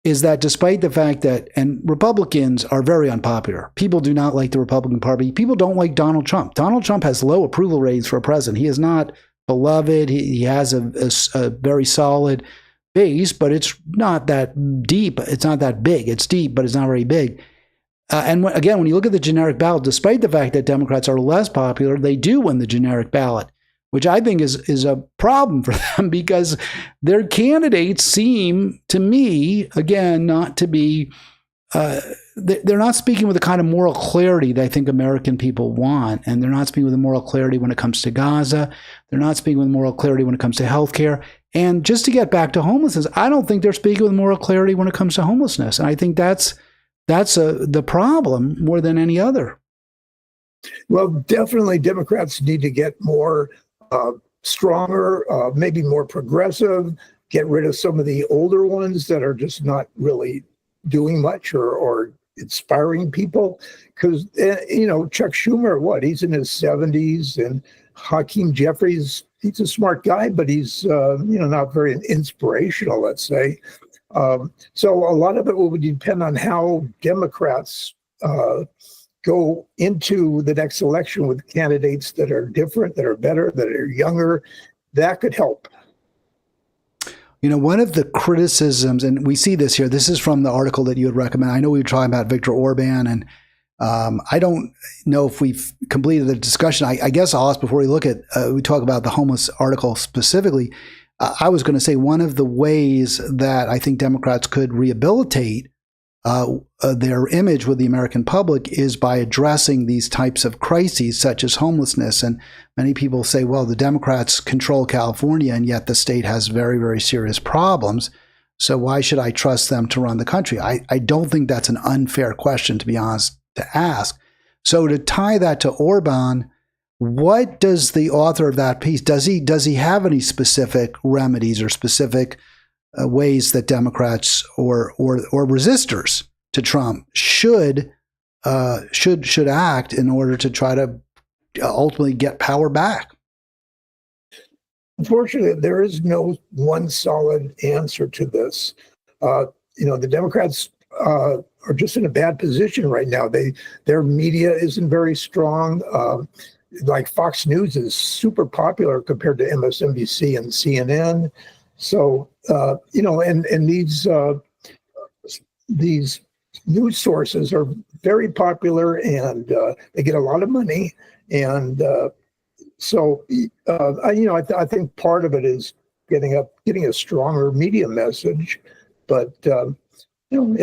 is that despite the fact that, and Republicans are very unpopular. People do not like the Republican Party. People don't like Donald Trump. Donald Trump has low approval ratings for a president. He is not beloved. He has a very solid base, but it's not that deep. It's not that big. It's deep, but it's not very big. And again, when you look at the generic ballot, despite the fact that Democrats are less popular, they do win the generic ballot, which I think is a problem for them because their candidates seem to me, again, not to be, they're not speaking with the kind of moral clarity that I think American people want. And they're not speaking with the moral clarity when it comes to Gaza. They're not speaking with moral clarity when it comes to healthcare. And just to get back to homelessness, I don't think they're speaking with moral clarity when it comes to homelessness. And I think that's the problem more than any other. Well, definitely Democrats need to get more stronger, maybe more progressive, get rid of some of the older ones that are just not really doing much or inspiring people. Because, Chuck Schumer, he's in his 70s, and Hakeem Jeffries, he's a smart guy, but he's, not very inspirational, let's say. So a lot of it will depend on how Democrats go into the next election with candidates that are different, that are better, that are younger. That could help. One of the criticisms, and we see this here, this is from the article that you would recommend. I know we were talking about Viktor Orban, and I don't know if we've completed the discussion. I guess I'll ask before we talk about the homeless article specifically. I was going to say one of the ways that I think Democrats could rehabilitate their image with the American public is by addressing these types of crises, such as homelessness. And many people say, well, the Democrats control California, and yet the state has very, very serious problems. So why should I trust them to run the country? I don't think that's an unfair question, to be honest, to ask. So to tie that to Orban, what does the author of that piece, does he have any specific remedies or specific ways that Democrats or resistors to Trump should act in order to try to ultimately get power back? Unfortunately, there is no one solid answer to this. The Democrats are just in a bad position right now. Their media isn't very strong. Like Fox News is super popular compared to MSNBC and CNN. So, and these these news sources are very popular, and they get a lot of money. And I think part of it is getting a stronger media message, but that will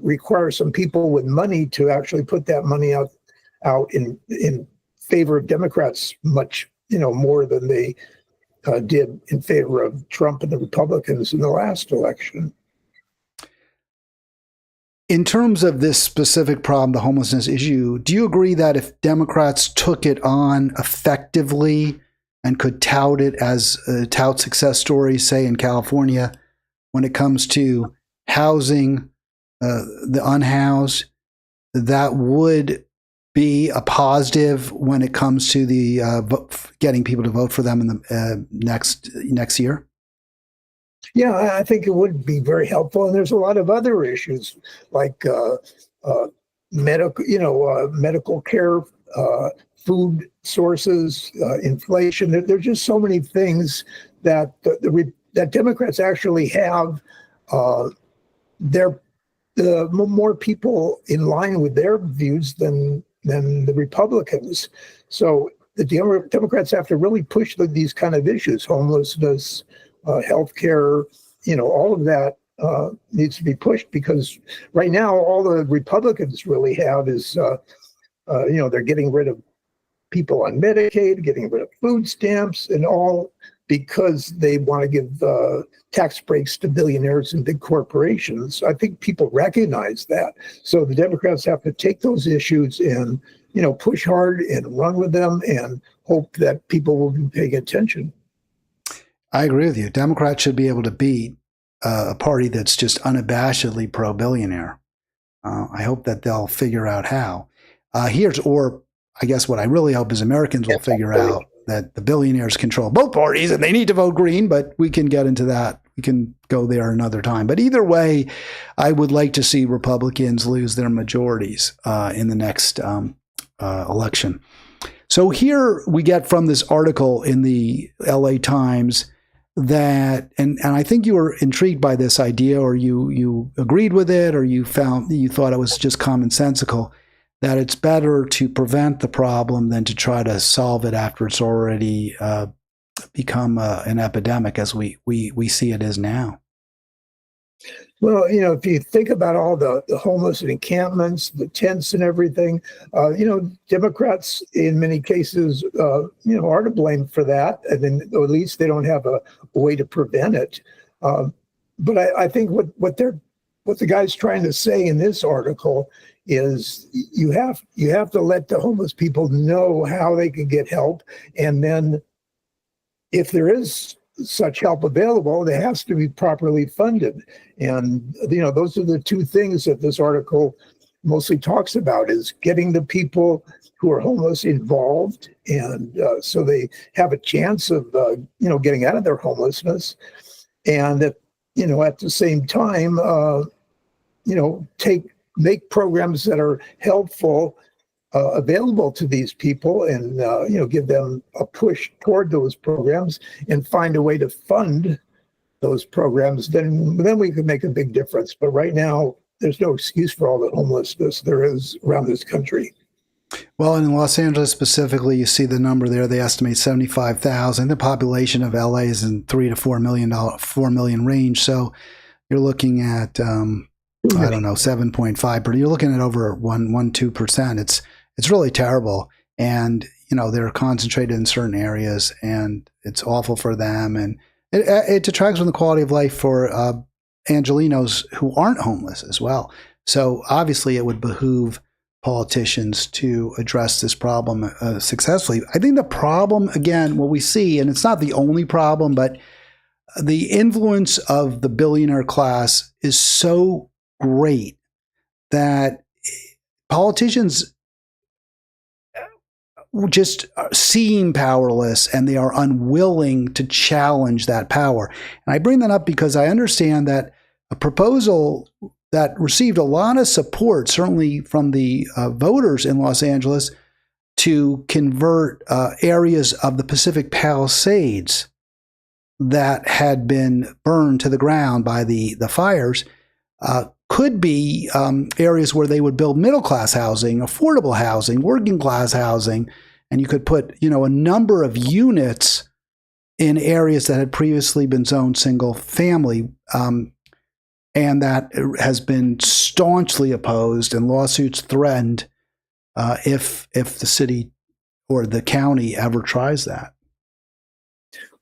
require some people with money to actually put that money out in favor of Democrats much more than they did in favor of Trump and the Republicans in the last election. In terms of this specific problem, the homelessness issue, do you agree that if Democrats took it on effectively and could tout it as tout success stories, say in California, when it comes to housing the unhoused, that would be a positive when it comes to the getting people to vote for them in the next year? Yeah, I think it would be very helpful. And there's a lot of other issues like medical care, food sources, inflation. There's just so many things that that Democrats actually have. They're more people in line with their views than the Republicans. So the Democrats have to really push these kind of issues: homelessness, healthcare, all of that needs to be pushed, because right now all the Republicans really have is, they're getting rid of people on Medicaid, getting rid of food stamps, and all because they want to give tax breaks to billionaires and big corporations. I think people recognize that. So the Democrats have to take those issues and, push hard and run with them and hope that people will be paying attention. I agree with you. Democrats should be able to beat a party that's just unabashedly pro-billionaire. I hope that they'll figure out how. Or I guess what I really hope is Americans will figure out that the billionaires control both parties and they need to vote green, but we can get into that. We can go there another time. But either way, I would like to see Republicans lose their majorities in the next election. So here we get from this article in the LA Times that, and I think you were intrigued by this idea, or you agreed with it, or you thought it was just commonsensical, that it's better to prevent the problem than to try to solve it after it's already become an epidemic, as we see it is now. Well, if you think about all the homeless encampments, the tents and everything, Democrats in many cases, are to blame for that. And then at least they don't have a way to prevent it. But I think what the guy's trying to say in this article is you have to let the homeless people know how they can get help. And then if there is such help available, it has to be properly funded. And, those are the two things that this article mostly talks about, is getting the people who are homeless involved. And so they have a chance of, getting out of their homelessness. And at the same time, make programs that are helpful available to these people, and give them a push toward those programs and find a way to fund those programs. Then we can make a big difference. But right now, there's no excuse for all the homelessness there is around this country. Well, in Los Angeles specifically, you see the number there. They estimate 75,000. The population of LA is in 3 to 4 million range. So you're looking at 7.5, but you're looking at over 2%. It's really terrible. And, they're concentrated in certain areas, and it's awful for them. And it detracts from the quality of life for Angelenos who aren't homeless as well. So obviously it would behoove politicians to address this problem successfully. I think the problem, again, what we see, and it's not the only problem, but the influence of the billionaire class is so great that politicians just seem powerless, and they are unwilling to challenge that power. And I bring that up because I understand that a proposal that received a lot of support, certainly from the voters in Los Angeles, to convert areas of the Pacific Palisades that had been burned to the ground by the fires, could be areas where they would build middle-class housing, affordable housing, working-class housing, and you could put, a number of units in areas that had previously been zoned single-family, and that has been staunchly opposed, and lawsuits threatened if the city or the county ever tries that.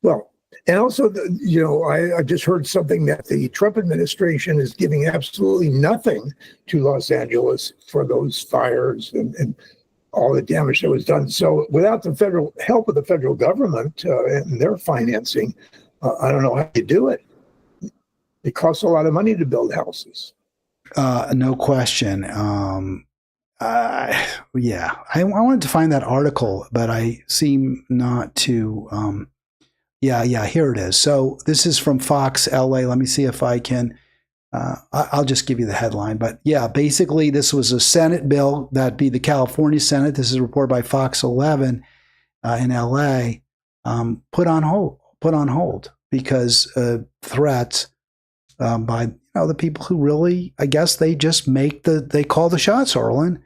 Well, and also, I just heard something that the Trump administration is giving absolutely nothing to Los Angeles for those fires and all the damage that was done. So without the federal help of the federal government and their financing, I don't know how you do it. It costs a lot of money to build houses. No question. I wanted to find that article, but I seem not to. Here it is. So this is from Fox LA. Let me see if I can. I'll just give you the headline. But yeah, basically, this was a Senate bill, that'd be the California Senate. This is reported by Fox 11 in LA. Put on hold because threats by the people who really, I guess, they just they call the shots, Arlen,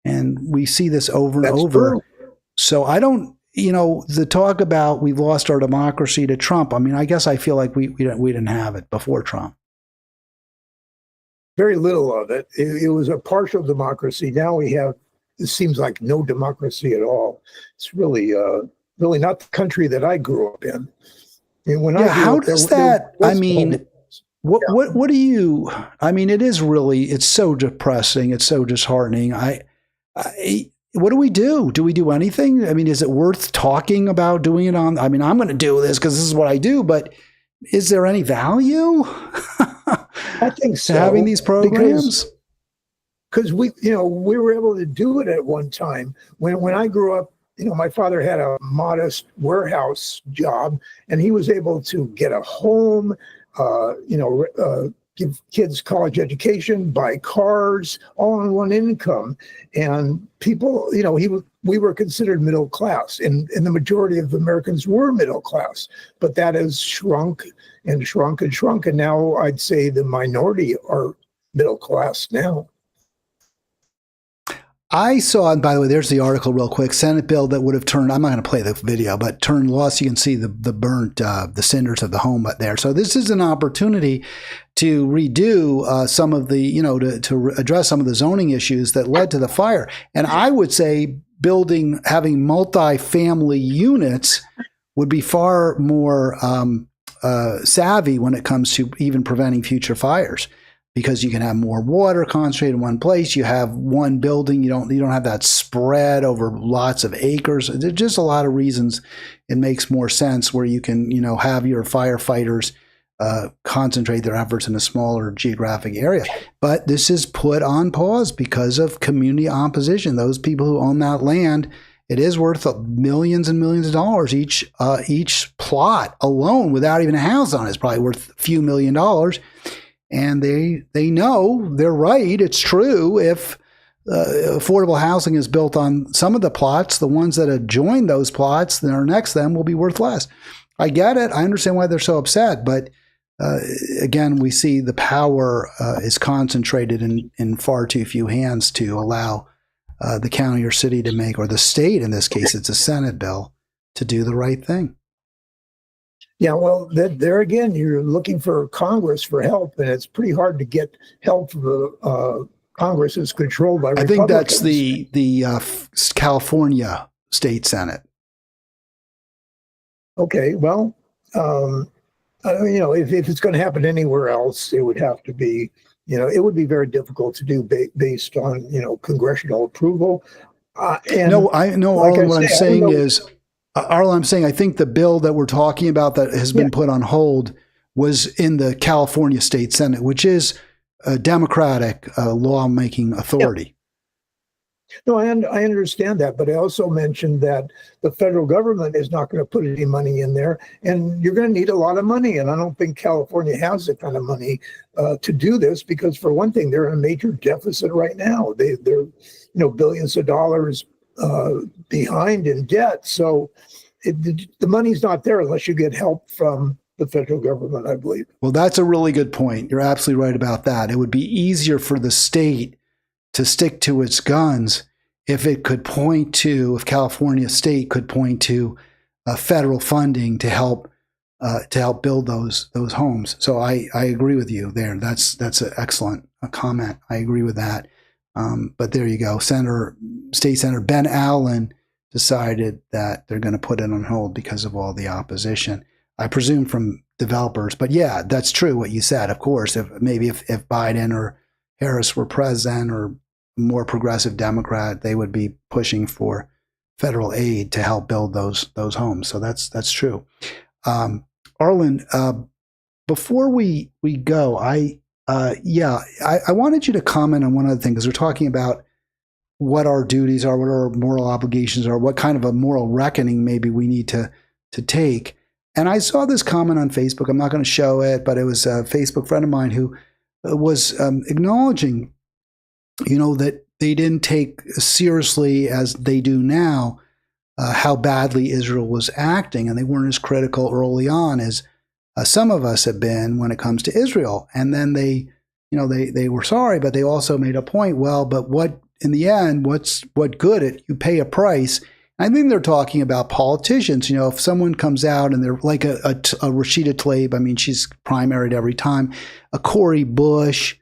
and we see this over and That's over. True. So I don't. The talk about we've lost our democracy to Trump, I mean, I guess I feel like we didn't have it before Trump. Very little of it. It was a partial democracy. Now we have, it seems like no democracy at all. It's really not the country that I grew up in. How does that, I mean, what do you, I mean, it's so depressing. It's so disheartening. What do we do? Do we do anything? I mean, is it worth talking about doing it on? I mean, I'm going to do this because this is what I do, but is there any value? I think so. To having these programs? Because we were able to do it at one time. When I grew up, my father had a modest warehouse job, and he was able to get a home, give kids college education, buy cars, all on one income. And people, we were considered middle class, and the majority of Americans were middle class. But that has shrunk and shrunk and shrunk. And now I'd say the minority are middle class now. I saw, and by the way, there's the article real quick, Senate bill that would have turned, I'm not going to play the video, but turned lost. You can see the burnt, the cinders of the home there. So this is an opportunity to redo some of the, to address some of the zoning issues that led to the fire. And I would say having multi-family units would be far more savvy when it comes to even preventing future fires, because you can have more water concentrated in one place. You have one building. You don't have that spread over lots of acres. There's just a lot of reasons it makes more sense where you can, have your firefighters concentrate their efforts in a smaller geographic area. But this is put on pause because of community opposition. Those people who own that land, it is worth millions and millions of dollars. Each plot alone, without even a house on it, is probably worth a few $1 million. And they know they're right. It's true. If affordable housing is built on some of the plots, the ones that adjoin those plots that are next to them will be worth less. I get it. I understand why they're so upset. But again, we see the power is concentrated in far too few hands to allow the county or city to make, or the state, in this case, it's a Senate bill, to do the right thing. Yeah, well, there again, you're looking for Congress for help, and it's pretty hard to get help from the Congress is controlled by Republicans. I think that's the California State Senate. Okay, well, if it's going to happen anywhere else, it would have to be, it would be very difficult to do based on, congressional approval. No, Arlen, what I'm saying is, Arlen, I'm saying I think the bill that we're talking about that has been put on hold was in the California State Senate, which is a Democratic lawmaking authority. Yeah. No, I understand that, but I also mentioned that the federal government is not going to put any money in there, and you're going to need a lot of money. And I don't think California has the kind of money to do this, because for one thing, they're in a major deficit right now. They're billions of dollars behind in debt. So the money's not there unless you get help from the federal government, I believe. Well, that's a really good point. You're absolutely right about that. It would be easier for the state to stick to its guns if California state could point to federal funding to help build those homes. So I agree with you there. That's an excellent comment. I agree with that. But there you go. State Senator Ben Allen decided that they're going to put it on hold because of all the opposition. I presume from developers. But yeah, that's true what you said. Of course, if Biden or Harris were president or more progressive Democrat, they would be pushing for federal aid to help build those homes. So that's true. Arlen, before we go, I wanted you to comment on one other thing, because we're talking about what our duties are, what our moral obligations are, what kind of a moral reckoning maybe we need to take. And I saw this comment on Facebook. I'm not going to show it, but it was a Facebook friend of mine who was acknowledging, that they didn't take seriously as they do now how badly Israel was acting, and they weren't as critical early on as some of us have been when it comes to Israel. And then they were sorry, but they also made a point. Well, but what in the end, what good? You pay a price. I think they're talking about politicians. If someone comes out and they're like a Rashida Tlaib, I mean, she's primaried every time, a Cori Bush,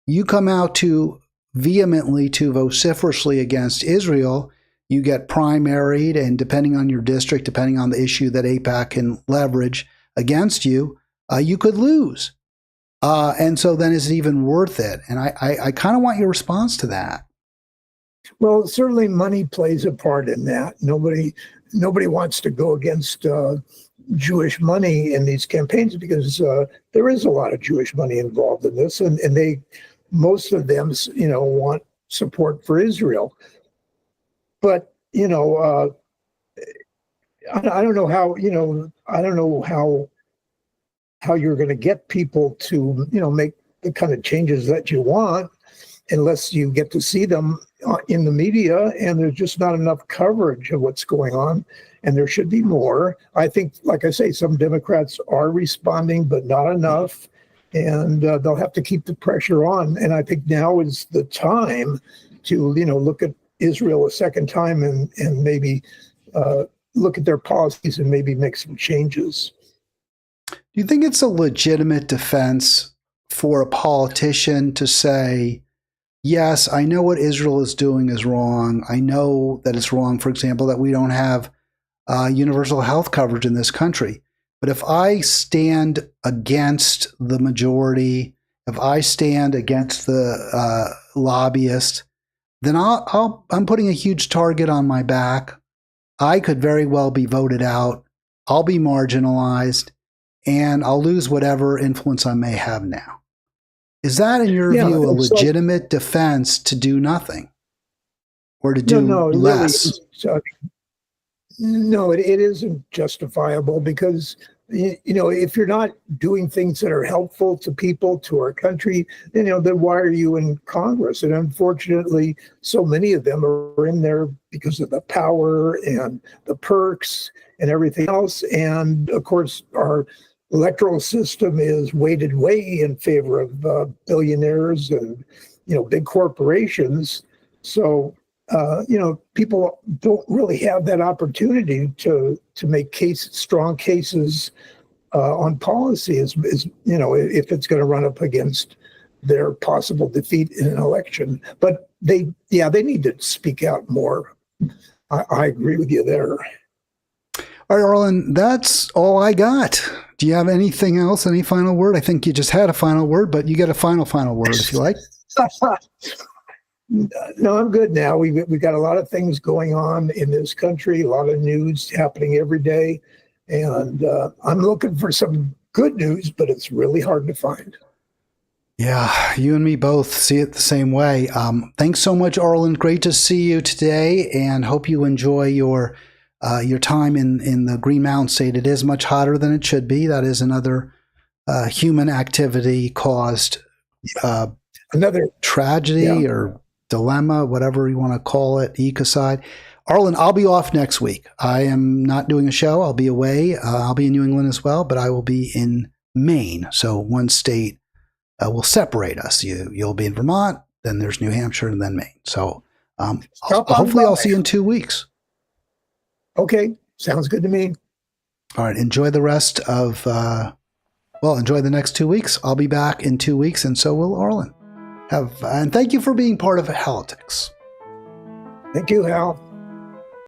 you come out to vehemently, to vociferously against Israel, you get primaried, and depending on your district, depending on the issue that AIPAC can leverage against you, you could lose. And so then is it even worth it? And I kind of want your response to that. Well, certainly money plays a part in that. Nobody wants to go against Jewish money in these campaigns, because there is a lot of Jewish money involved in this, and most of them, want support for Israel. But I don't know how you're going to get people to make the kind of changes that you want, unless you get to see them in the media, and there's just not enough coverage of what's going on, and there should be more. I think, like I say, some Democrats are responding, but not enough, and they'll have to keep the pressure on. And I think now is the time to look at Israel a second time and maybe look at their policies and maybe make some changes. Do you think it's a legitimate defense for a politician to say, yes, I know what Israel is doing is wrong. I know that it's wrong, for example, that we don't have universal health coverage in this country. But if I stand against the majority, if I stand against the lobbyist, then I'm putting a huge target on my back. I could very well be voted out. I'll be marginalized, and I'll lose whatever influence I may have now. Is that, in your view, a legitimate defense to do nothing or to do less? No, it isn't justifiable, because if you're not doing things that are helpful to people, to our country, then why are you in Congress? And unfortunately, so many of them are in there because of the power and the perks and everything else. And of course, our electoral system is weighted way in favor of billionaires and big corporations. So people don't really have that opportunity to make strong cases on policy, if it's going to run up against their possible defeat in an election. But they need to speak out more. I agree with you there. All right, Arlen, that's all I got. Do you have anything else? Any final word? I think you just had a final word, but you get a final word if you like. No, I'm good now. We got a lot of things going on in this country, a lot of news happening every day. And I'm looking for some good news, but it's really hard to find. Yeah, you and me both see it the same way. Thanks so much, Arlen. Great to see you today, and hope you enjoy your time in the Green Mountain State. It is much hotter than it should be. That is another human activity caused another tragedy or dilemma, whatever you want to call it, ecocide. Arlen, I'll be off next week. I am not doing a show. I'll be away. I'll be in New England as well, but I will be in Maine. So one state will separate us. You'll be in Vermont, then there's New Hampshire, and then Maine. So hopefully I'll see you in 2 weeks. Okay, sounds good to me. All right, enjoy the rest of, enjoy the next 2 weeks. I'll be back in 2 weeks, and so will Arlen. And thank you for being part of Halitics. Thank you, Hal.